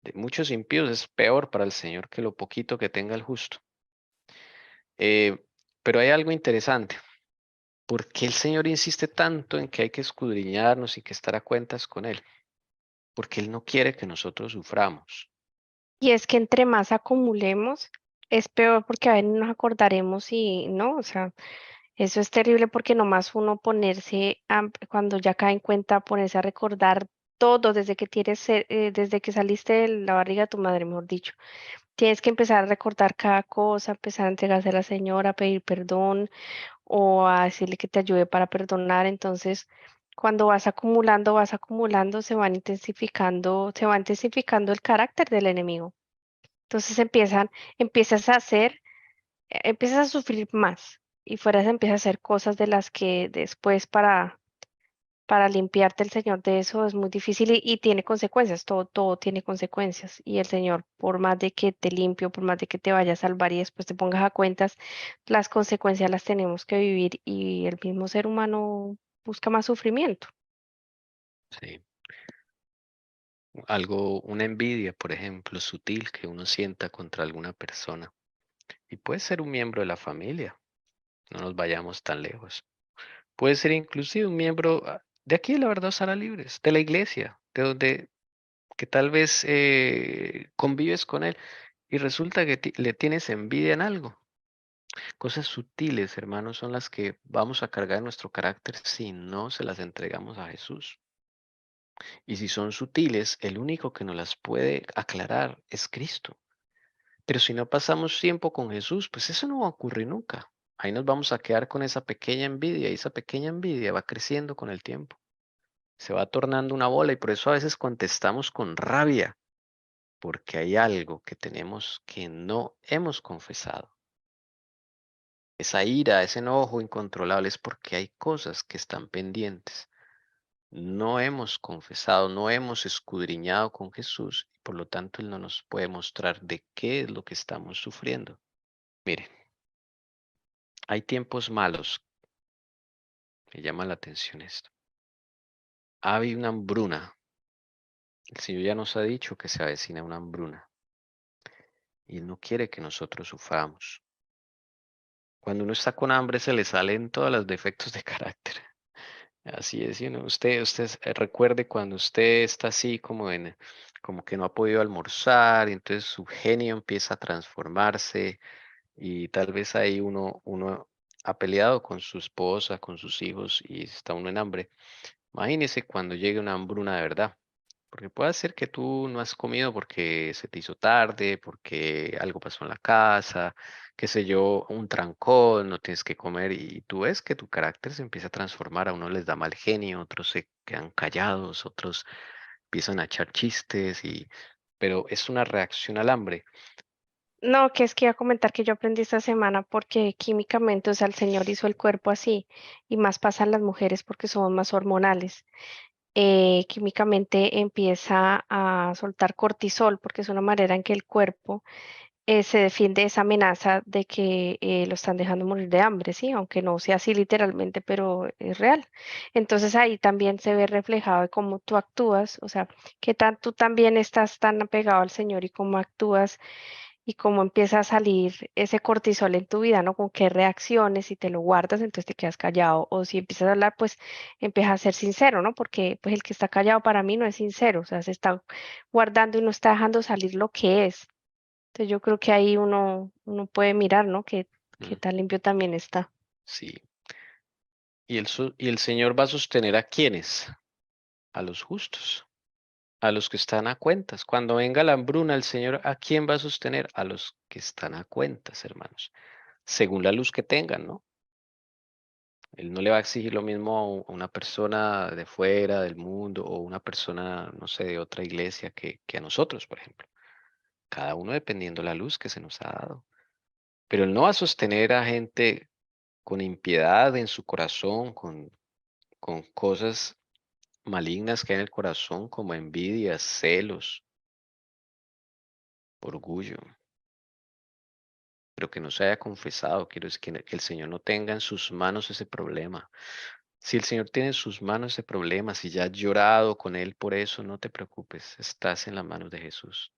de muchos impíos es peor para el Señor que lo poquito que tenga el justo. Eh, pero hay algo interesante. ¿Por qué el Señor insiste tanto en que hay que escudriñarnos y que estar a cuentas con Él? Porque Él no quiere que nosotros suframos. Y es que entre más acumulemos, es peor porque a veces nos acordaremos y no, o sea, eso es terrible porque nomás uno cuando ya cae en cuenta, ponerse a recordar todo desde que saliste de la barriga de tu madre, mejor dicho. Tienes que empezar a recordar cada cosa, empezar a entregarse a la señora, a pedir perdón o a decirle que te ayude para perdonar. Entonces, cuando vas acumulando, se va intensificando el carácter del enemigo. Entonces empiezas a sufrir más y fuera empieza a hacer cosas de las que después para limpiarte el Señor de eso es muy difícil y tiene consecuencias, todo tiene consecuencias. Y el Señor, por más de que te limpie, por más de que te vaya a salvar y después te pongas a cuentas, las consecuencias las tenemos que vivir y el mismo ser humano busca más sufrimiento. Sí. Algo, una envidia, por ejemplo, sutil que uno sienta contra alguna persona. Y puede ser un miembro de la familia, no nos vayamos tan lejos. Puede ser inclusive un miembro de aquí, la verdad, Sara Libres, de la iglesia, de donde que tal vez convives con él y resulta que le tienes envidia en algo. Cosas sutiles, hermanos, son las que vamos a cargar en nuestro carácter si no se las entregamos a Jesús. Y si son sutiles, el único que nos las puede aclarar es Cristo. Pero si no pasamos tiempo con Jesús, pues eso no va a ocurrir nunca. Ahí nos vamos a quedar con esa pequeña envidia y esa pequeña envidia va creciendo con el tiempo. Se va tornando una bola y por eso a veces contestamos con rabia, porque hay algo que tenemos que no hemos confesado. Esa ira, ese enojo incontrolable es porque hay cosas que están pendientes. No hemos confesado, no hemos escudriñado con Jesús y por lo tanto Él no nos puede mostrar de qué es lo que estamos sufriendo. Miren, hay tiempos malos. Me llama la atención esto. Hay una hambruna. El Señor ya nos ha dicho que se avecina una hambruna y Él no quiere que nosotros suframos. Cuando uno está con hambre se le salen todos los defectos de carácter. Así es, usted recuerde cuando usted está así como que no ha podido almorzar, y entonces su genio empieza a transformarse y tal vez ahí uno ha peleado con su esposa, con sus hijos y está uno en hambre. Imagínese cuando llegue una hambruna de verdad, porque puede ser que tú no has comido porque se te hizo tarde, porque algo pasó en la casa, qué sé yo, un trancón, no tienes que comer y tú ves que tu carácter se empieza a transformar, a uno les da mal genio, otros se quedan callados, otros empiezan a echar chistes pero es una reacción al hambre. No, que es que iba a comentar que yo aprendí esta semana porque químicamente, o sea, el Señor hizo el cuerpo así y más pasan las mujeres porque somos más hormonales. Químicamente empieza a soltar cortisol porque es una manera en que el cuerpo se defiende de esa amenaza de que lo están dejando morir de hambre, ¿sí? Aunque no sea así literalmente, pero es real. Entonces ahí también se ve reflejado de cómo tú actúas, o sea, qué tan tú también estás tan apegado al Señor y cómo actúas y cómo empieza a salir ese cortisol en tu vida, ¿no? Con qué reacciones, si te lo guardas, entonces te quedas callado, o si empiezas a hablar, pues empieza a ser sincero, ¿no? Porque pues el que está callado para mí no es sincero, o sea, se está guardando y no está dejando salir lo que es. Entonces yo creo que ahí uno puede mirar, ¿no? Que Mm, tan limpio también está. sí. Y el Señor va a sostener a quienes, a los justos, a los que están a cuentas. Cuando venga la hambruna, el Señor, ¿a quién va a sostener? A los que están a cuentas, hermanos, según la luz que tengan, ¿no? Él no le va a exigir lo mismo a una persona de fuera del mundo o una persona, no sé, de otra iglesia que a nosotros, por ejemplo. Cada uno dependiendo la luz que se nos ha dado. Pero Él no va a sostener a gente con impiedad en su corazón, con cosas malignas que hay en el corazón como envidia, celos, orgullo, pero que no se haya confesado. Quiero decir que el Señor no tenga en sus manos ese problema. Si el Señor tiene en sus manos ese problema, si ya has llorado con Él por eso, no te preocupes, estás en las manos de Jesús.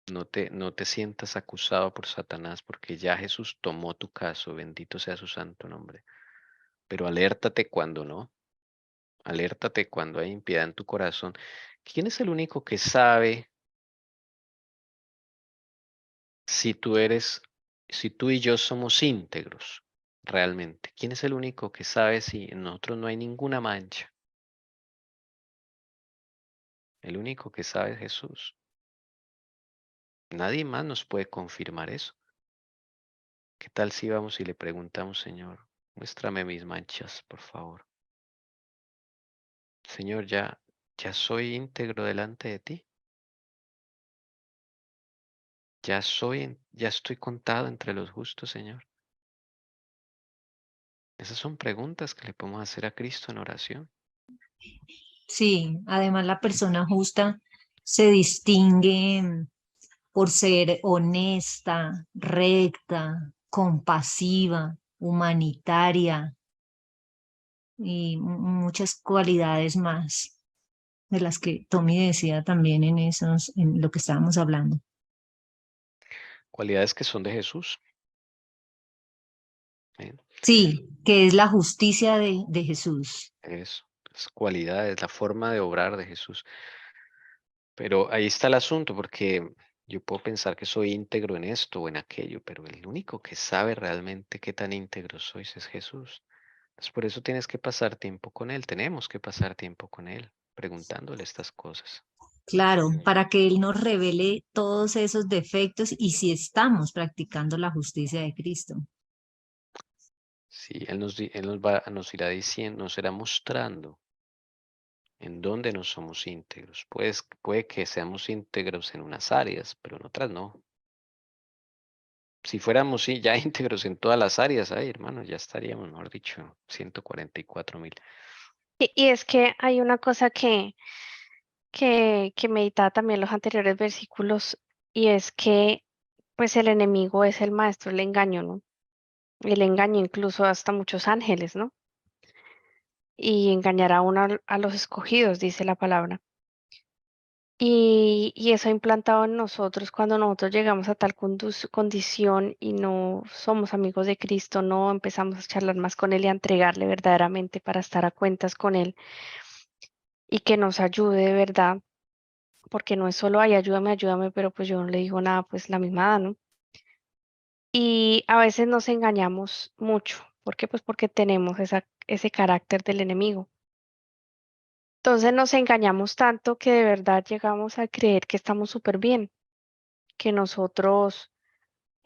No te sientas acusado por Satanás porque ya Jesús tomó tu caso, bendito sea su santo nombre. Pero alértate cuando no, alértate cuando hay impiedad en tu corazón. ¿Quién es el único que sabe si si tú y yo somos íntegros realmente? ¿Quién es el único que sabe si en nosotros no hay ninguna mancha? El único que sabe es Jesús. Nadie más nos puede confirmar eso. ¿Qué tal si vamos y le preguntamos, Señor, muéstrame mis manchas, por favor? Señor, ya soy íntegro delante de ti. Ya estoy contado entre los justos, Señor. Esas son preguntas que le podemos hacer a Cristo en oración. Sí, además la persona justa se distingue por ser honesta, recta, compasiva, humanitaria y muchas cualidades más. de las que Tommy decía también en lo que estábamos hablando. Cualidades que son de Jesús. Bien, Sí, que es la justicia de Jesús. eso, es cualidades, la forma de obrar de Jesús. Pero ahí está el asunto, porque yo puedo pensar que soy íntegro en esto o en aquello, pero el único que sabe realmente qué tan íntegro sois es Jesús. Entonces, por eso tienes que pasar tiempo con Él, tenemos que pasar tiempo con Él, preguntándole estas cosas. Claro, para que Él nos revele todos esos defectos y si estamos practicando la justicia de Cristo. Sí, Él nos irá diciendo, nos irá mostrando en dónde no somos íntegros. Puede que seamos íntegros en unas áreas, pero en otras no. Si fuéramos ya íntegros en todas las áreas, ay, hermano, ya estaríamos, mejor dicho, 144,000. Y es que hay una cosa que meditaba también los anteriores versículos, y es que pues el enemigo es el maestro del engaño, ¿no? El engaño incluso hasta muchos ángeles, ¿no? Y engañará a los escogidos, dice la palabra. Y eso ha implantado en nosotros cuando nosotros llegamos a tal condición y no somos amigos de Cristo, no empezamos a charlar más con Él y a entregarle verdaderamente para estar a cuentas con Él y que nos ayude de verdad, porque no es solo, ay, ayúdame, ayúdame, pero pues yo no le digo nada, pues la misma, ¿no? Y a veces nos engañamos mucho. ¿Por qué? Pues porque tenemos ese carácter del enemigo. Entonces nos engañamos tanto que de verdad llegamos a creer que estamos súper bien, que nosotros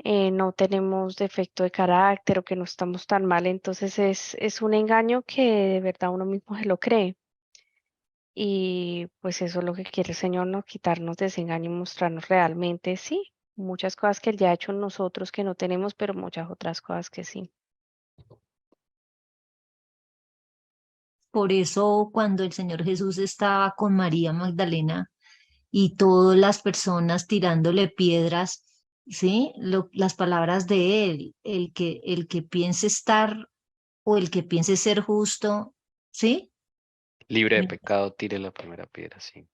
no tenemos defecto de carácter o que no estamos tan mal. Entonces es un engaño que de verdad uno mismo se lo cree. Y pues eso es lo que quiere el Señor, ¿no? Quitarnos de ese engaño y mostrarnos realmente, sí, muchas cosas que Él ya ha hecho en nosotros que no tenemos, pero muchas otras cosas que sí. Por eso cuando el Señor Jesús estaba con María Magdalena y todas las personas tirándole piedras, ¿sí? Las palabras de Él, el que piense estar o el que piense ser justo, ¿sí? Libre de pecado, tire la primera piedra, sí.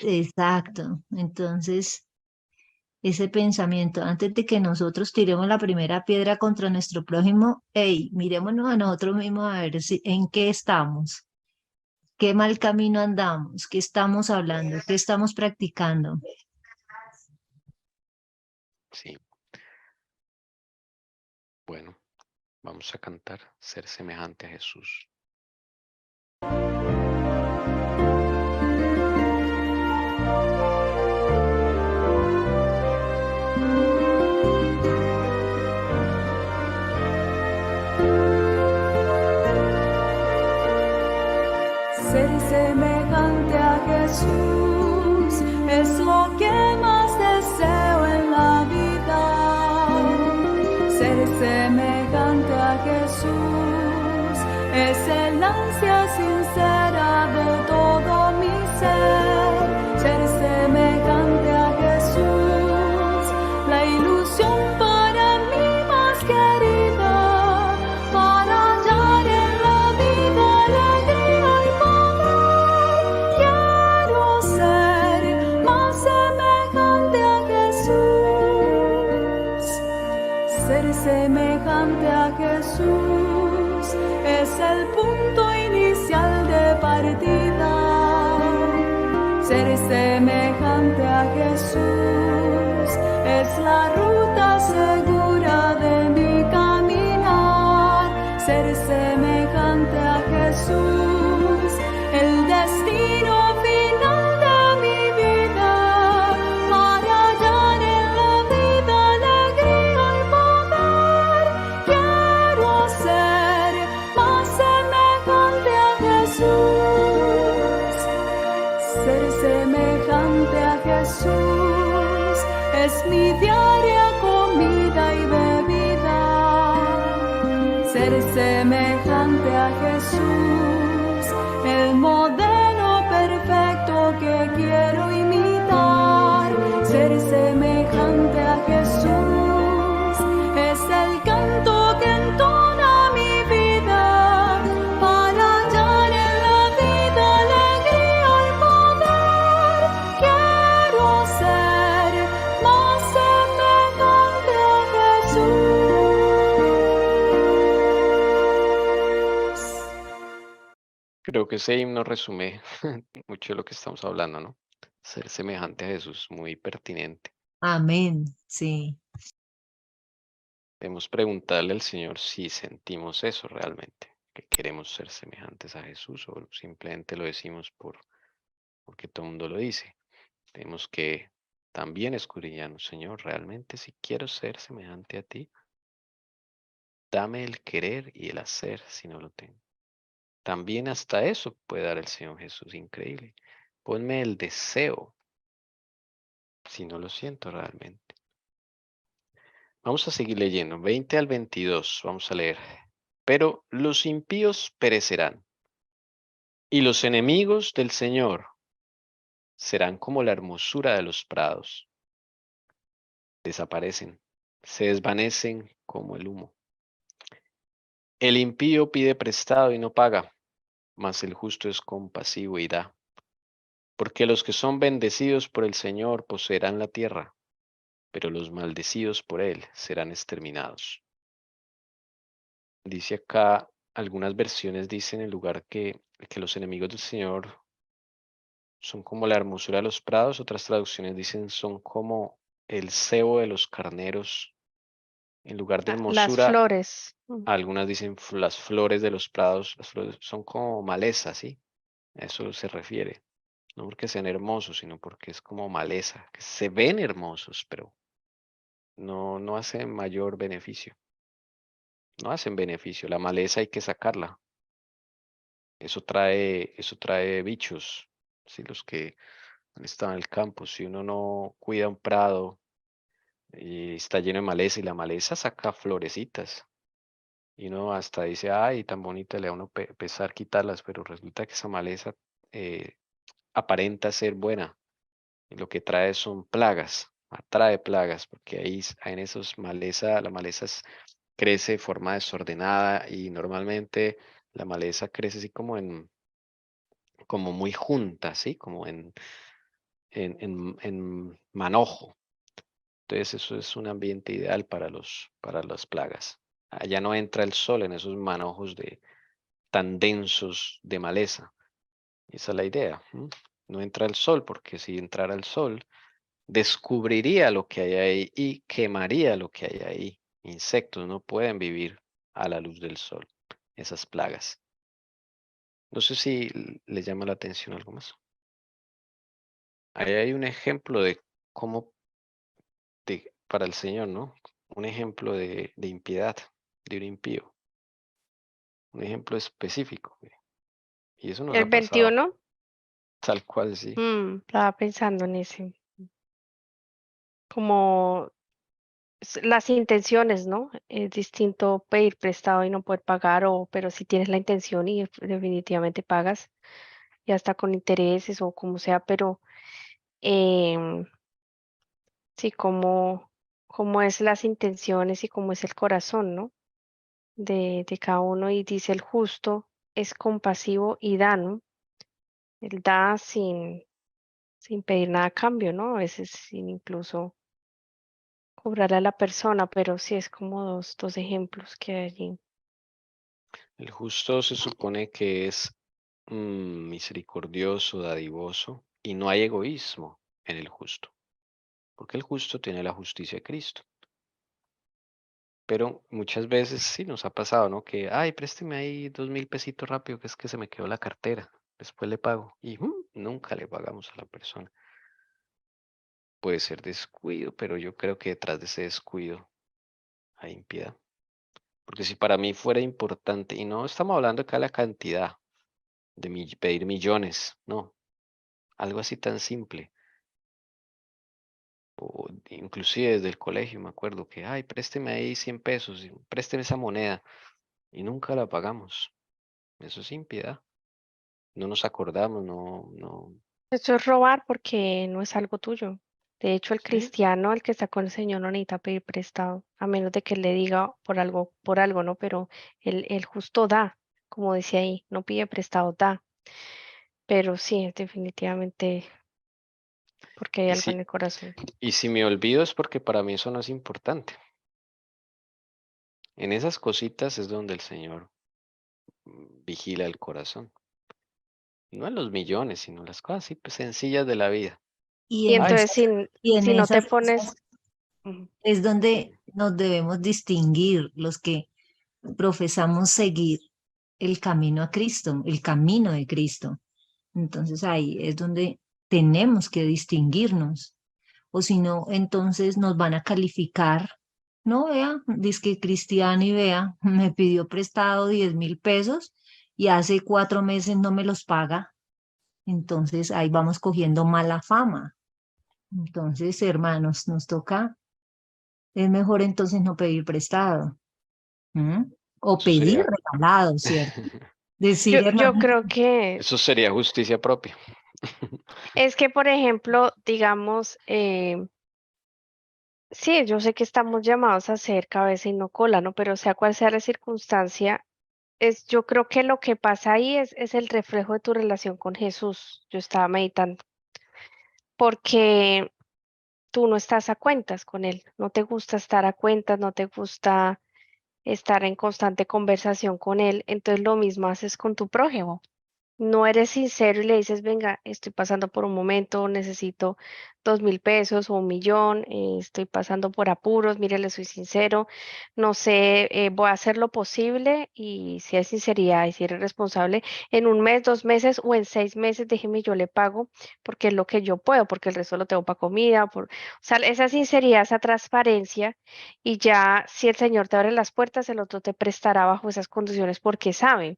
Exacto. Entonces, ese pensamiento, antes de que nosotros tiremos la primera piedra contra nuestro prójimo, hey, mirémonos a nosotros mismos a ver en qué estamos, qué mal camino andamos, qué estamos hablando, qué estamos practicando. Sí. Bueno, vamos a cantar, ser semejante a Jesús. Ser semejante a Jesús es lo que más deseo en la vida. Ser semejante a Jesús es el ansia sincera de todo mi ser. Ser semejante a Jesús, la ilusión para mí más querida, para hallar en la vida alegría y poder. Quiero ser más semejante a Jesús. Ser semejante a Jesús es el punto inicial de partida. Ser semejante a Jesús es la ruta segura de mi caminar. Ser semejante a Jesús, el destino final de mi vida, para hallar en la vida alegría y poder. Quiero ser más semejante a Jesús. Ser semejante a Jesús es mi diaria comida y bebida. Ser semejante a Jesús, el modelo perfecto que quiero imitar. Ser semejante a Jesús es el canto que entona mi vida, para hallar en la vida alegría y poder. Creo que ese himno resume mucho de lo que estamos hablando, ¿no? Ser semejante a Jesús, muy pertinente. Amén. Sí. Debemos preguntarle al Señor si sentimos eso realmente, que queremos ser semejantes a Jesús o simplemente lo decimos porque todo el mundo lo dice. Tenemos que también escudriñarnos, Señor, realmente si quiero ser semejante a ti, dame el querer y el hacer si no lo tengo. También hasta eso puede dar el Señor Jesús, increíble. Ponme el deseo si no lo siento realmente. Vamos a seguir leyendo, 20 al 22, vamos a leer. Pero los impíos perecerán, y los enemigos del Señor serán como la hermosura de los prados. Desaparecen, se desvanecen como el humo. El impío pide prestado y no paga, mas el justo es compasivo y da. Porque los que son bendecidos por el Señor poseerán la tierra, pero los maldecidos por él serán exterminados. Dice acá, algunas versiones dicen en lugar que los enemigos del Señor son como la hermosura de los prados, otras traducciones dicen son como el cebo de los carneros. En lugar de Las hermosura, flores. algunas dicen las flores de los prados, las flores son como maleza, ¿sí? A eso se refiere. No porque sean hermosos, sino porque es como maleza, que se ven hermosos, pero no hacen mayor beneficio. No hacen beneficio. La maleza hay que sacarla. Eso trae bichos, ¿sí? Los que han estado en el campo. Si uno no cuida un prado y está lleno de maleza y la maleza saca florecitas. Y uno hasta dice, ay, tan bonita, le da a uno pesar quitarlas, pero resulta que esa maleza eh, aparenta ser buena. Y lo que trae son plagas, atrae plagas, porque ahí en esos maleza, crece de forma desordenada y normalmente la maleza crece así como muy junta, ¿sí? Como en manojo. Entonces eso es un ambiente ideal para las plagas. Allá no entra el sol en esos manojos tan densos de maleza. Esa es la idea. ¿M? No entra el sol porque si entrara el sol, descubriría lo que hay ahí y quemaría lo que hay ahí. Insectos no pueden vivir a la luz del sol, esas plagas. No sé si le llama la atención algo más. Ahí hay un ejemplo de cómo para el Señor, ¿no? Un ejemplo de impiedad, de un impío. Un ejemplo específico. Y eso nos El ha pasado, 21, tal cual, sí. estaba pensando en ese, como las intenciones, ¿no? Es distinto pedir prestado y no poder pagar, pero si tienes la intención y definitivamente pagas, ya está con intereses o como sea, pero em, sí, como es las intenciones y cómo es el corazón, ¿no? De cada uno y dice el justo es compasivo y da, ¿no? Él da sin pedir nada a cambio, ¿no? A veces sin incluso cobrar a la persona, pero sí es como dos ejemplos que hay allí. El justo se supone que es misericordioso, dadivoso, y no hay egoísmo en el justo, porque el justo tiene la justicia de Cristo. Pero muchas veces sí nos ha pasado, ¿no? Que, ay, présteme ahí 2.000 pesitos rápido, que es que se me quedó la cartera, después le pago. Y nunca le pagamos a la persona. Puede ser descuido, pero yo creo que detrás de ese descuido hay impiedad. Porque si para mí fuera importante, y no estamos hablando acá de la cantidad, de pedir millones, no, algo así tan simple. O inclusive desde el colegio me acuerdo que, ay, présteme ahí 100 pesos, y présteme esa moneda, y nunca la pagamos. Eso es impiedad. No nos acordamos, no. Eso es robar porque no es algo tuyo. De hecho, el Sí, cristiano, el que está con el Señor, no necesita pedir prestado, a menos de que él le diga por algo, ¿no? Pero el justo da, como decía ahí, no pide prestado, da. Pero sí, definitivamente, porque hay y algo si, en el corazón. y si me olvido es porque para mí eso no es importante. En esas cositas es donde el Señor vigila el corazón. No en los millones, sino las cosas así pues, sencillas de la vida. Y Y en, entonces y en si no te esas pones, es donde nos debemos distinguir los que profesamos seguir el camino a Cristo, el camino de Cristo. Entonces ahí es donde tenemos que distinguirnos. O si no, entonces nos van a calificar. No, vea, dice que cristiano y vea, me pidió prestado 10.000 pesos y hace 4 meses no me los paga. Entonces ahí vamos cogiendo mala fama. Entonces, hermanos, nos toca, es mejor entonces no pedir prestado. ¿M? O Eso pedir sería, regalado, ¿cierto? Decir, yo hermano, creo que eso sería justicia propia. es que, por ejemplo, digamos, sí, yo sé que estamos llamados a ser cabeza y no cola, ¿no? Pero sea cual sea la circunstancia, yo creo que lo que pasa ahí es el reflejo de tu relación con Jesús. Yo estaba meditando, porque tú no estás a cuentas con Él, no te gusta estar a cuentas, no te gusta estar en constante conversación con Él, entonces lo mismo haces con tu prójimo. No eres sincero y le dices, venga, estoy pasando por un momento, necesito 2.000 pesos o 1.000.000, estoy pasando por apuros, mire, le soy sincero, no sé, voy a hacer lo posible y si hay sinceridad y si eres responsable, en 1 mes, 2 meses o en 6 meses, déjeme, yo le pago porque es lo que yo puedo, porque el resto lo tengo para comida, o sea, esa sinceridad, esa transparencia y ya si el Señor te abre las puertas, el otro te prestará bajo esas condiciones porque sabe.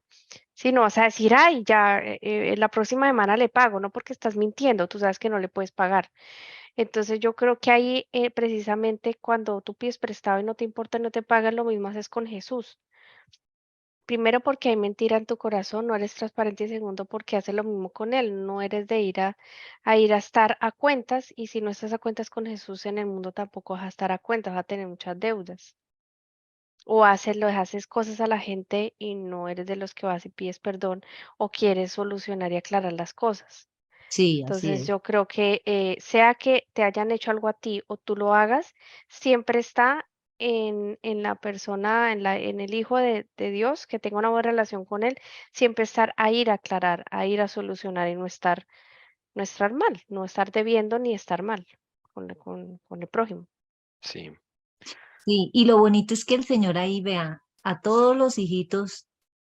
Si no vas a decir, ay, ya la próxima semana le pago, no porque estás mintiendo, tú sabes que no le puedes pagar. Entonces yo creo que ahí precisamente cuando tú pides prestado y no te importa, no te pagan, lo mismo haces con Jesús. Primero porque hay mentira en tu corazón, no eres transparente y segundo porque haces lo mismo con Él, no eres de ir a estar a cuentas y si no estás a cuentas con Jesús en el mundo tampoco vas a estar a cuentas, vas a tener muchas deudas. O haces cosas a la gente y no eres de los que vas y pides perdón o quieres solucionar y aclarar las cosas. sí, así Entonces es. yo creo que sea que te hayan hecho algo a ti o tú lo hagas, siempre está en la persona, en el Hijo de Dios, que tenga una buena relación con Él, siempre estar a ir a aclarar, a ir a solucionar y no estar mal, no estar debiendo ni estar mal con el prójimo. Sí, Sí, y lo bonito es que el Señor ahí vea a todos los hijitos,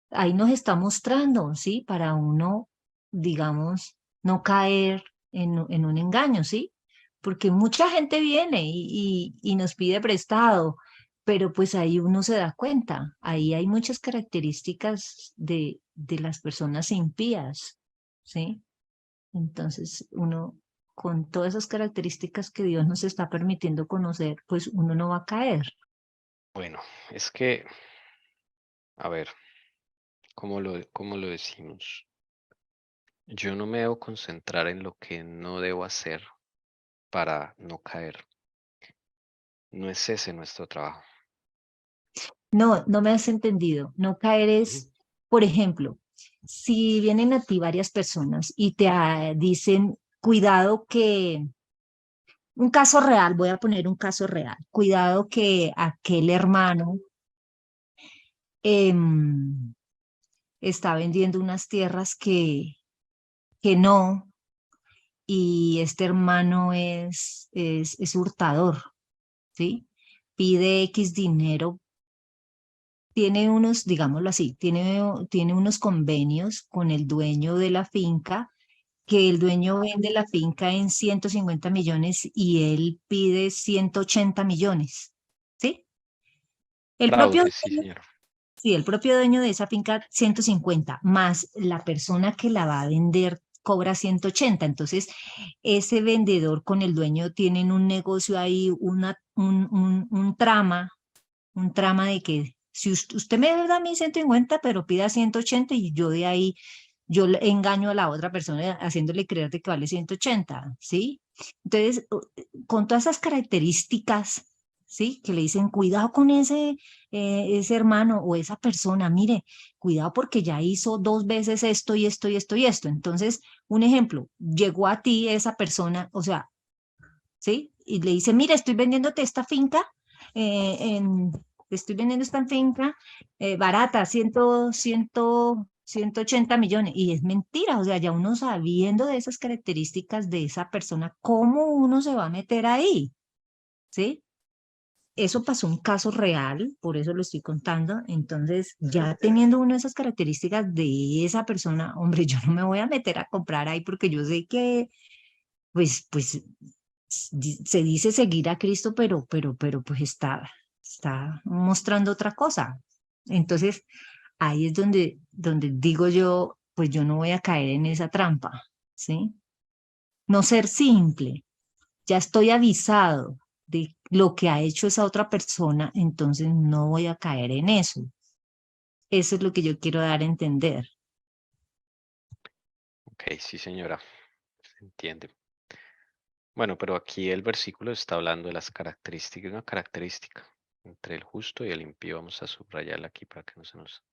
ahí nos está mostrando, ¿sí? Para uno, digamos, no caer en un engaño, ¿sí? Porque mucha gente viene y nos pide prestado, pero pues ahí uno se da cuenta, ahí hay muchas características de las personas impías, ¿sí? Entonces uno, con todas esas características que Dios nos está permitiendo conocer, pues uno no va a caer. bueno, es que, a ver, ¿cómo lo decimos? Yo no me debo concentrar en lo que no debo hacer para no caer. No es ese nuestro trabajo. No, no me has entendido. No caer Ujú. es, por ejemplo, si vienen a ti varias personas y te dicen, cuidado que, un caso real, voy a poner un caso real, cuidado que aquel hermano em, está vendiendo unas tierras que no, y este hermano es hurtador, ¿sí? Pide X dinero, tiene unos, digámoslo así, tiene unos convenios con el dueño de la finca, que el dueño vende la finca en 150 millones y él pide 180 millones, ¿sí? El propio, Fraude, sí, señor. sí, el propio dueño de esa finca 150, más la persona que la va a vender cobra 180. Entonces, ese vendedor con el dueño tienen un negocio ahí, un trama de que si usted me da a mí 150, pero pida 180 y yo de ahí, yo engaño a la otra persona haciéndole creer de que vale 180, ¿sí? Entonces, con todas esas características, ¿sí? Que le dicen, cuidado con ese hermano o esa persona, mire, cuidado porque ya hizo 2 veces esto y esto y esto y esto. Entonces, un ejemplo, llegó a ti esa persona, o sea, ¿sí? Y le dice, mire, estoy vendiéndote esta finca, te estoy vendiendo esta finca barata, 100, 180 millones. Y es mentira, o sea, ya uno sabiendo de esas características de esa persona, ¿cómo uno se va a meter ahí? ¿Sí? Eso pasó un caso real, por eso lo estoy contando. Entonces, ya teniendo uno de esas características de esa persona, hombre, yo no me voy a meter a comprar ahí porque yo sé que, pues, se dice seguir a Cristo, pero, pues está mostrando otra cosa. Entonces, ahí es donde digo yo, pues yo no voy a caer en esa trampa, ¿sí? No ser simple, ya estoy avisado de lo que ha hecho esa otra persona, entonces no voy a caer en eso. Eso es lo que yo quiero dar a entender. Ok, sí, señora. Se entiende. Bueno, pero aquí el versículo está hablando de las características, una característica entre el justo y el impío. Vamos a subrayarla aquí para que no se nos...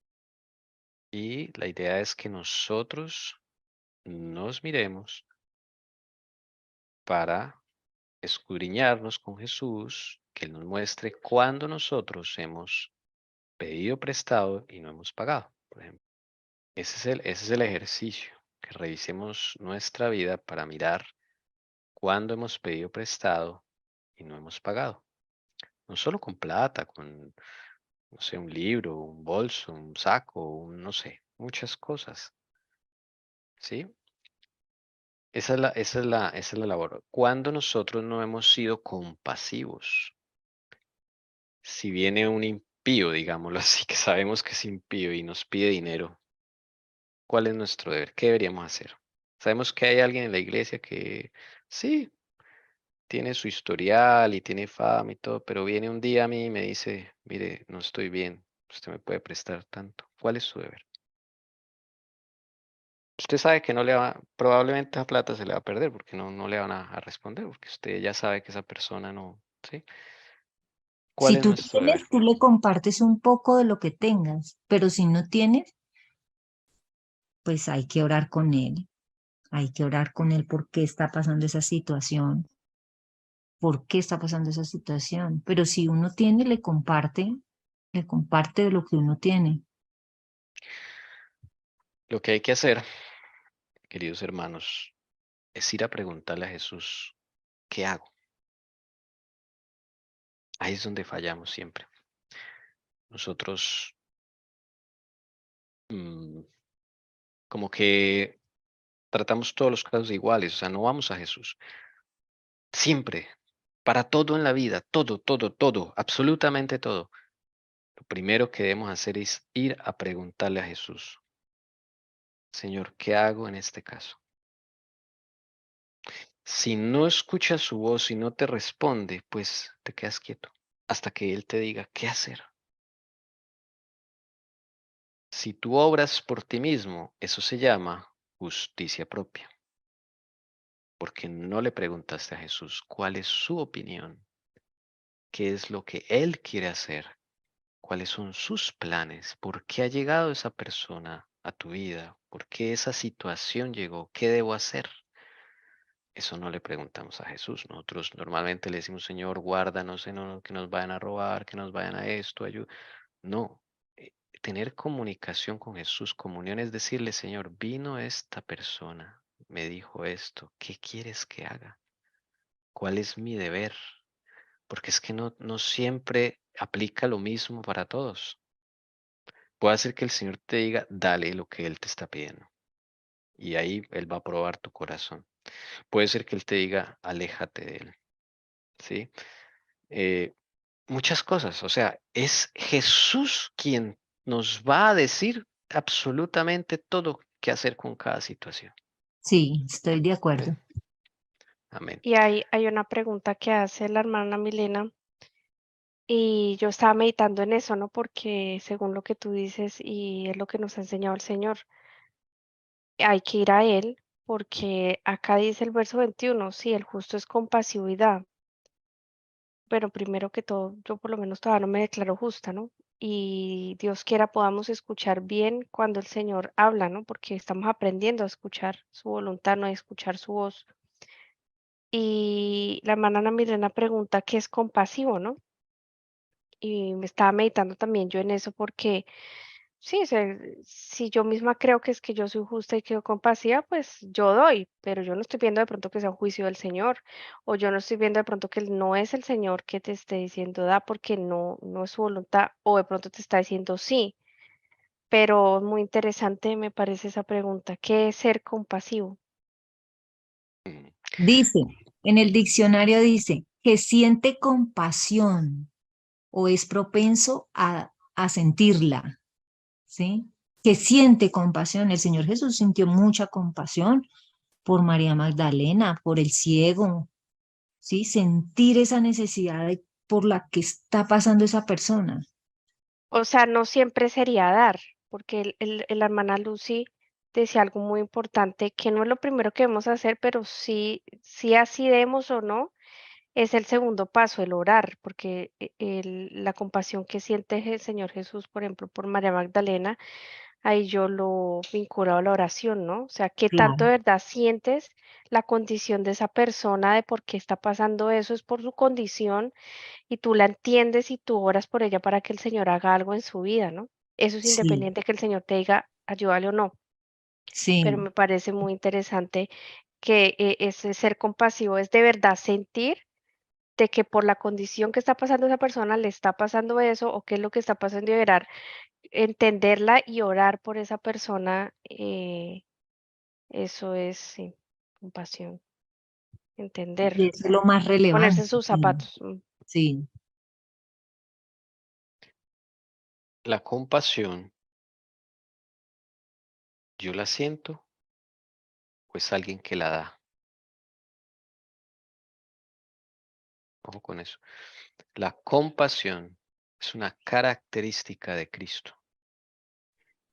Y la idea es que nosotros nos miremos para escudriñarnos con Jesús, que Él nos muestre cuándo nosotros hemos pedido prestado y no hemos pagado, por ejemplo. Ese es el ejercicio, que revisemos nuestra vida para mirar cuándo hemos pedido prestado y no hemos pagado. No solo con plata, con, no sé, un libro, un bolso, un saco, no sé, muchas cosas. ¿Sí? Esa es la labor. Cuando nosotros no hemos sido compasivos. Si viene un impío, digámoslo así, que sabemos que es impío y nos pide dinero, ¿cuál es nuestro deber? ¿Qué deberíamos hacer? Sabemos que hay alguien en la iglesia que sí, tiene su historial y tiene fama y todo, pero viene un día a mí y me dice, mire, no estoy bien, usted me puede prestar tanto. ¿Cuál es su deber? Usted sabe que no le va, probablemente esa plata se le va a perder porque no le van a responder, porque usted ya sabe que esa persona no, ¿sí? ¿Cuál Si es tú nuestro deber? tienes, tú le compartes un poco de lo que tengas, pero si no tienes, pues hay que orar con él. Hay que orar con él por qué está pasando esa situación, por qué está pasando esa situación. Pero si uno tiene, le comparte de lo que uno tiene. Lo que hay que hacer, queridos hermanos, es ir a preguntarle a Jesús, ¿qué hago? Ahí es donde fallamos siempre. Nosotros mm, como que tratamos todos los casos iguales, o sea, no vamos a Jesús. Siempre, para todo en la vida, todo, todo, todo, absolutamente todo. Lo primero que debemos hacer es ir a preguntarle a Jesús, Señor, ¿qué hago en este caso? Si no escuchas su voz y no te responde, pues te quedas quieto hasta que Él te diga qué hacer. Si tú obras por ti mismo, eso se llama justicia propia, porque no le preguntaste a Jesús cuál es su opinión, qué es lo que Él quiere hacer, cuáles son sus planes, por qué ha llegado esa persona a tu vida, por qué esa situación llegó, qué debo hacer. Eso no le preguntamos a Jesús. Nosotros normalmente le decimos, Señor, guárdanos, que nos vayan a robar, que nos vayan a esto, ayuda. No, tener comunicación con Jesús, comunión es decirle, Señor, vino esta persona, me dijo esto, ¿qué quieres que haga? ¿Cuál es mi deber? Porque es que no siempre aplica lo mismo para todos. Puede ser que el Señor te diga, dale lo que Él te está pidiendo. Y ahí Él va a probar tu corazón. Puede ser que Él te diga, aléjate de Él. ¿Sí? Eh, muchas cosas. O sea, es Jesús quien nos va a decir absolutamente todo qué hacer con cada situación. Sí, estoy de ¿Sí? acuerdo. Amén. Y hay una pregunta que hace la hermana Milena y yo estaba meditando en eso, ¿no? Porque según lo que tú dices y es lo que nos ha enseñado el Señor, hay que ir a Él porque acá dice el verso 21, sí, el justo es compasivo y da. Pero primero que todo, yo por lo menos todavía no me declaro justa, ¿no? Y Dios quiera podamos escuchar bien cuando el Señor habla, ¿no? Porque estamos aprendiendo a escuchar su voluntad, no a escuchar su voz. Y la hermana Ana Milena pregunta qué es compasivo, ¿no? Y me estaba meditando también yo en eso porque sí, si yo misma creo que es que yo soy justa y que compasiva, pues yo doy, pero yo no estoy viendo de pronto que sea un juicio del Señor, o yo no estoy viendo de pronto que no es el Señor que te esté diciendo da porque no es su voluntad, o de pronto te está diciendo sí. Pero muy interesante me parece esa pregunta, ¿qué es ser compasivo? Mm, Dice, en el diccionario dice que siente compasión o es propenso a sentirla, ¿sí? Que siente compasión. El Señor Jesús sintió mucha compasión por María Magdalena, por el ciego, ¿sí? Sentir esa necesidad por la que está pasando esa persona. O sea, no siempre sería dar, porque la hermana Lucy decía algo muy importante, que no es lo primero que debemos hacer, pero sí así demos o no, es el segundo paso, el orar, porque la compasión que siente el Señor Jesús, por ejemplo, por María Magdalena, ahí yo lo vinculo a la oración, ¿no? O sea, ¿qué tanto Claro. de verdad sientes la condición de esa persona, de por qué está pasando eso? Es por su condición y tú la entiendes y tú oras por ella para que el Señor haga algo en su vida, ¿no? Eso es Sí, independiente que el Señor te diga, ayúdale o no, pero sí. me parece muy interesante que ese ser compasivo es de verdad sentir de que por la condición que está pasando esa persona le está pasando eso o qué es lo que está pasando y orar, entenderla y orar por esa persona, eso es sí, compasión, entender, Y eso es lo más ponerse en relevante. sus Sí, zapatos. sí. La compasión, yo la siento, pues alguien que la da. Ojo con eso. La compasión es una característica de Cristo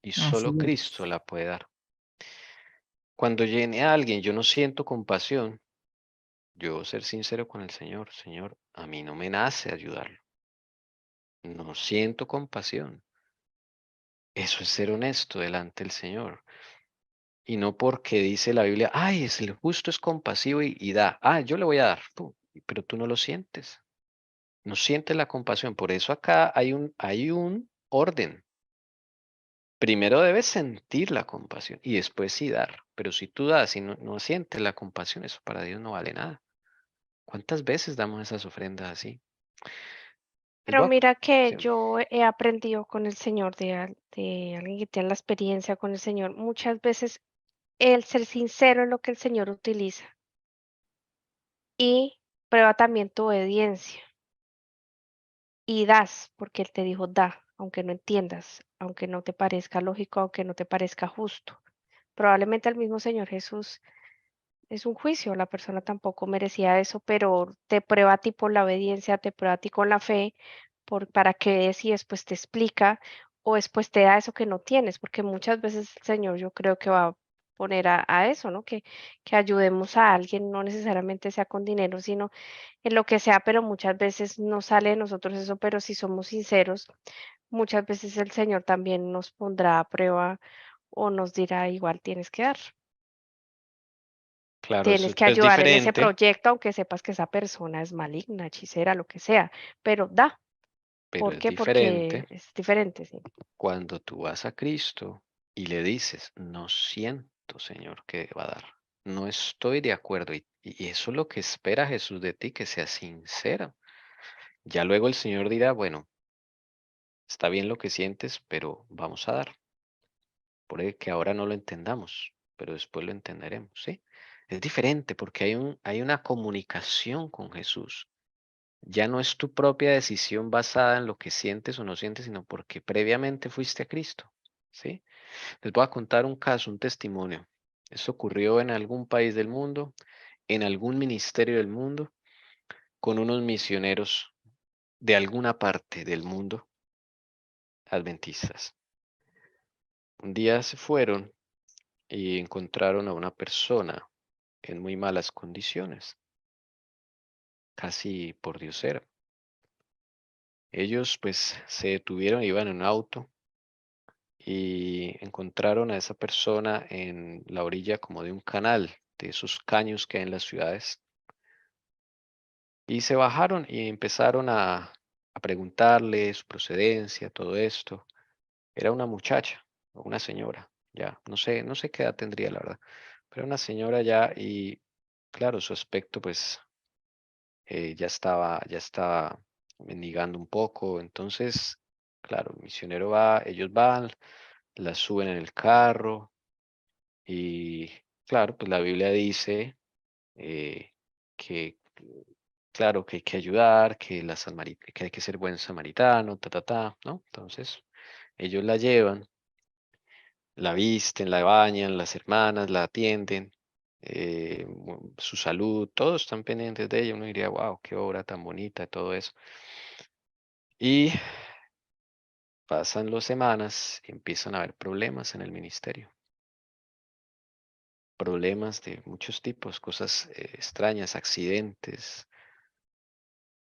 y Así solo es. Cristo la puede dar. Cuando llene a alguien, yo no siento compasión. Yo debo ser sincero con el Señor. Señor, a mí no me nace ayudarlo. No siento compasión. Eso es ser honesto delante del Señor. Y no porque dice la Biblia, ay, es el justo es compasivo y da. Ah, yo le voy a dar. Pum, pero tú no lo sientes. No sientes la compasión. Por eso acá hay un orden. Primero debes sentir la compasión y después sí dar. Pero si tú das y no sientes la compasión, eso para Dios no vale nada. ¿Cuántas veces damos esas ofrendas así? Les Pero voy a- mira que sí, yo he aprendido con el Señor, de alguien que tiene la experiencia con el Señor, muchas veces el ser sincero es lo que el Señor utiliza y prueba también tu obediencia y das, porque Él te dijo da, aunque no entiendas, aunque no te parezca lógico, aunque no te parezca justo. Probablemente el mismo Señor Jesús es un juicio, la persona tampoco merecía eso, pero te prueba a ti por la obediencia, te prueba a ti con la fe, para que des y después te explica o después te da eso que no tienes, porque muchas veces el Señor yo creo que va a poner a eso, ¿no? Que ayudemos a alguien, no necesariamente sea con dinero, sino en lo que sea, pero muchas veces no sale de nosotros eso, pero si somos sinceros, muchas veces el Señor también nos pondrá a prueba o nos dirá igual tienes que dar. claro, eso Tienes que es ayudar en ese diferente, proyecto, aunque sepas que esa persona es maligna, hechicera, lo que sea, pero da. pero ¿Por es qué? Porque diferente es diferente, sí. cuando tú vas a Cristo y le dices, no siento, Señor, que va a dar. No estoy de acuerdo. Y eso es lo que espera Jesús de ti, que seas sincero. Ya luego el Señor dirá, bueno, está bien lo que sientes, pero vamos a dar. Puede que ahora no lo entendamos, pero después lo entenderemos, ¿sí? Es diferente porque hay una comunicación con Jesús. Ya no es tu propia decisión basada en lo que sientes o no sientes, sino porque previamente fuiste a Cristo, ¿sí? Les voy a contar un caso, un testimonio. Esto ocurrió en algún país del mundo, en algún ministerio del mundo, con unos misioneros de alguna parte del mundo adventistas. Un día se fueron y encontraron a una persona en muy malas condiciones, casi por diosera. Ellos pues se detuvieron, iban en un auto y encontraron a esa persona en la orilla como de un canal, de esos caños que hay en las ciudades. Y se bajaron y empezaron a preguntarle su procedencia, todo esto. Era una muchacha, o una señora, ya, no sé qué edad tendría, la verdad, pero una señora ya y claro, su aspecto pues ya estaba mendigando un poco, entonces, claro, el misionero va, ellos van, la suben en el carro y claro, pues la Biblia dice que, claro, que hay que ayudar, que hay que ser buen samaritano, ¿no? Entonces, ellos la llevan, la visten, la bañan, las hermanas la atienden, su salud, todos están pendientes de ella. Uno diría, wow, qué obra tan bonita, todo eso. Y pasan las semanas y empiezan a haber problemas en el ministerio. Problemas de muchos tipos, cosas extrañas, accidentes,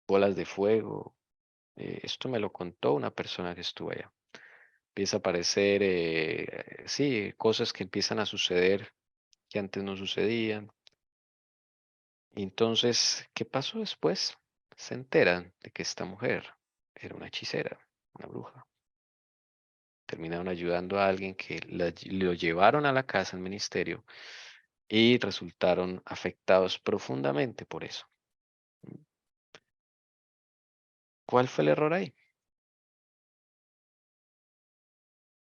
bolas de fuego. Esto me lo contó una persona que estuvo allá. Empieza a aparecer, sí, cosas que empiezan a suceder que antes no sucedían. Y entonces, ¿qué pasó después? Se enteran de que esta mujer era una hechicera, una bruja. Terminaron ayudando a alguien que lo llevaron a la casa, al ministerio, y resultaron afectados profundamente por eso. ¿Cuál fue el error ahí?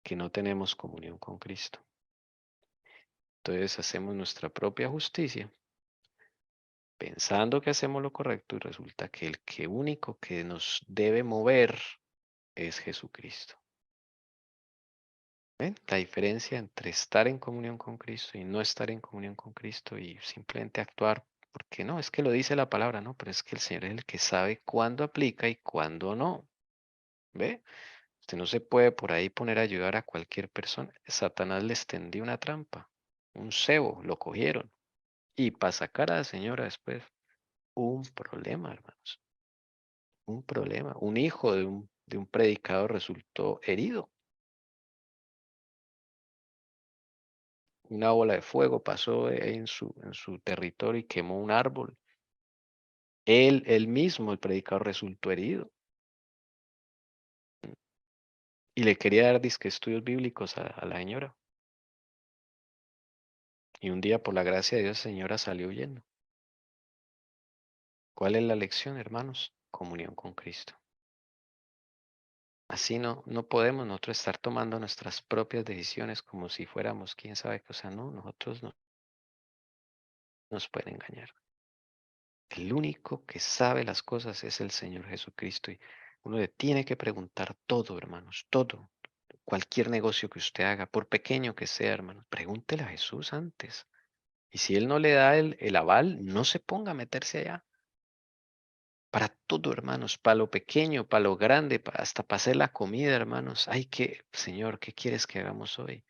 Que no tenemos comunión con Cristo. Entonces hacemos nuestra propia justicia, pensando que hacemos lo correcto y resulta que el que único que nos debe mover es Jesucristo. ¿Ven? La diferencia entre estar en comunión con Cristo y no estar en comunión con Cristo y simplemente actuar, porque no, es que lo dice la palabra, no, pero es que el Señor es el que sabe cuándo aplica y cuándo no. ¿Ve? Usted no se puede por ahí poner a ayudar a cualquier persona. Satanás les tendió una trampa, un cebo, lo cogieron. Y para sacar a la señora después, un problema, hermanos, un problema. Un hijo de un predicador resultó herido. Una bola de fuego pasó en su territorio y quemó un árbol. Él mismo, el predicador, resultó herido. Y le quería dar disque estudios bíblicos a la señora. Y un día, por la gracia de Dios, la señora salió huyendo. ¿Cuál es la lección, hermanos? Comunión con Cristo. Así no podemos nosotros estar tomando nuestras propias decisiones como si fuéramos quién sabe qué. O sea, no, nosotros no nos pueden engañar. El único que sabe las cosas es el Señor Jesucristo. Y uno le tiene que preguntar todo, hermanos, todo. Cualquier negocio que usted haga, por pequeño que sea, hermanos, pregúntele a Jesús antes. Y si Él no le da el aval, no se ponga a meterse allá. Para todo, hermanos, para lo pequeño, para lo grande, hasta para hacer la comida, hermanos. Ay, Señor, ¿qué quieres que hagamos hoy?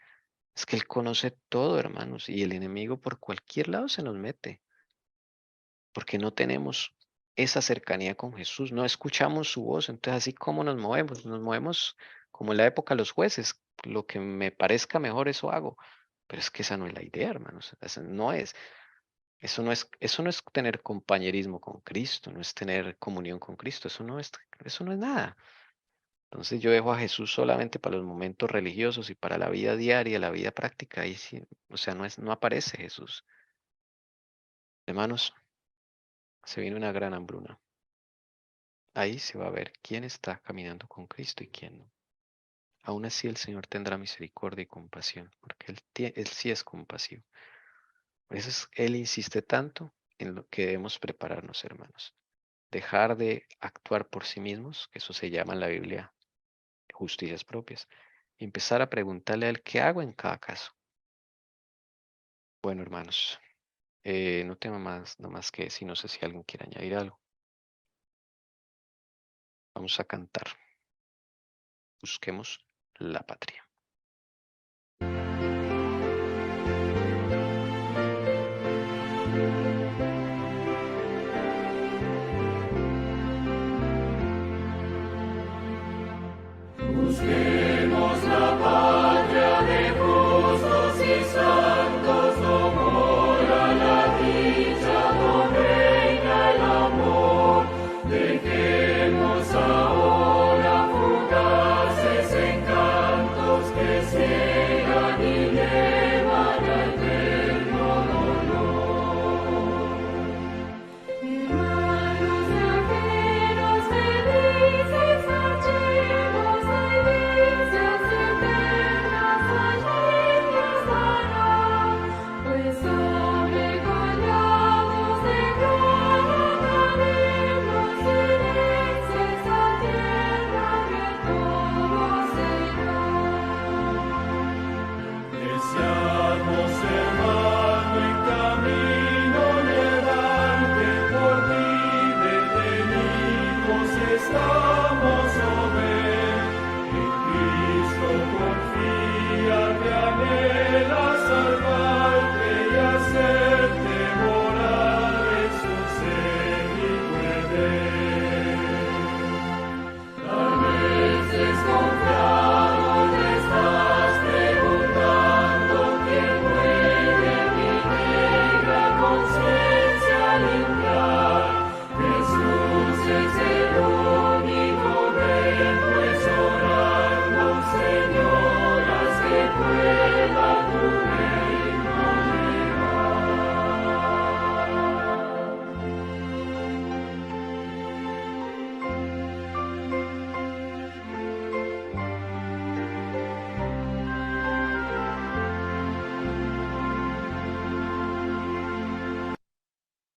Es que Él conoce todo, hermanos, y el enemigo por cualquier lado se nos mete, porque no tenemos esa cercanía con Jesús, no escuchamos su voz. Entonces, así como nos movemos como en la época de los jueces, lo que me parezca mejor, eso hago. Pero es que esa no es la idea, hermanos. Esa no es. Eso no es tener compañerismo con Cristo, no es tener comunión con Cristo, eso no es nada. Entonces yo dejo a Jesús solamente para los momentos religiosos y para la vida diaria, la vida práctica, ahí sí, o sea, no aparece Jesús. Hermanos, se viene una gran hambruna. Ahí se va a ver quién está caminando con Cristo y quién no. Aún así el Señor tendrá misericordia y compasión, porque Él sí es compasivo. Por eso Él insiste tanto en lo que debemos prepararnos, hermanos. Dejar de actuar por sí mismos, que eso se llama en la Biblia justicias propias, y empezar a preguntarle a Él qué hago en cada caso. Bueno, hermanos, no tengo nada más que decir, no sé si alguien quiere añadir algo. Vamos a cantar. Busquemos la patria.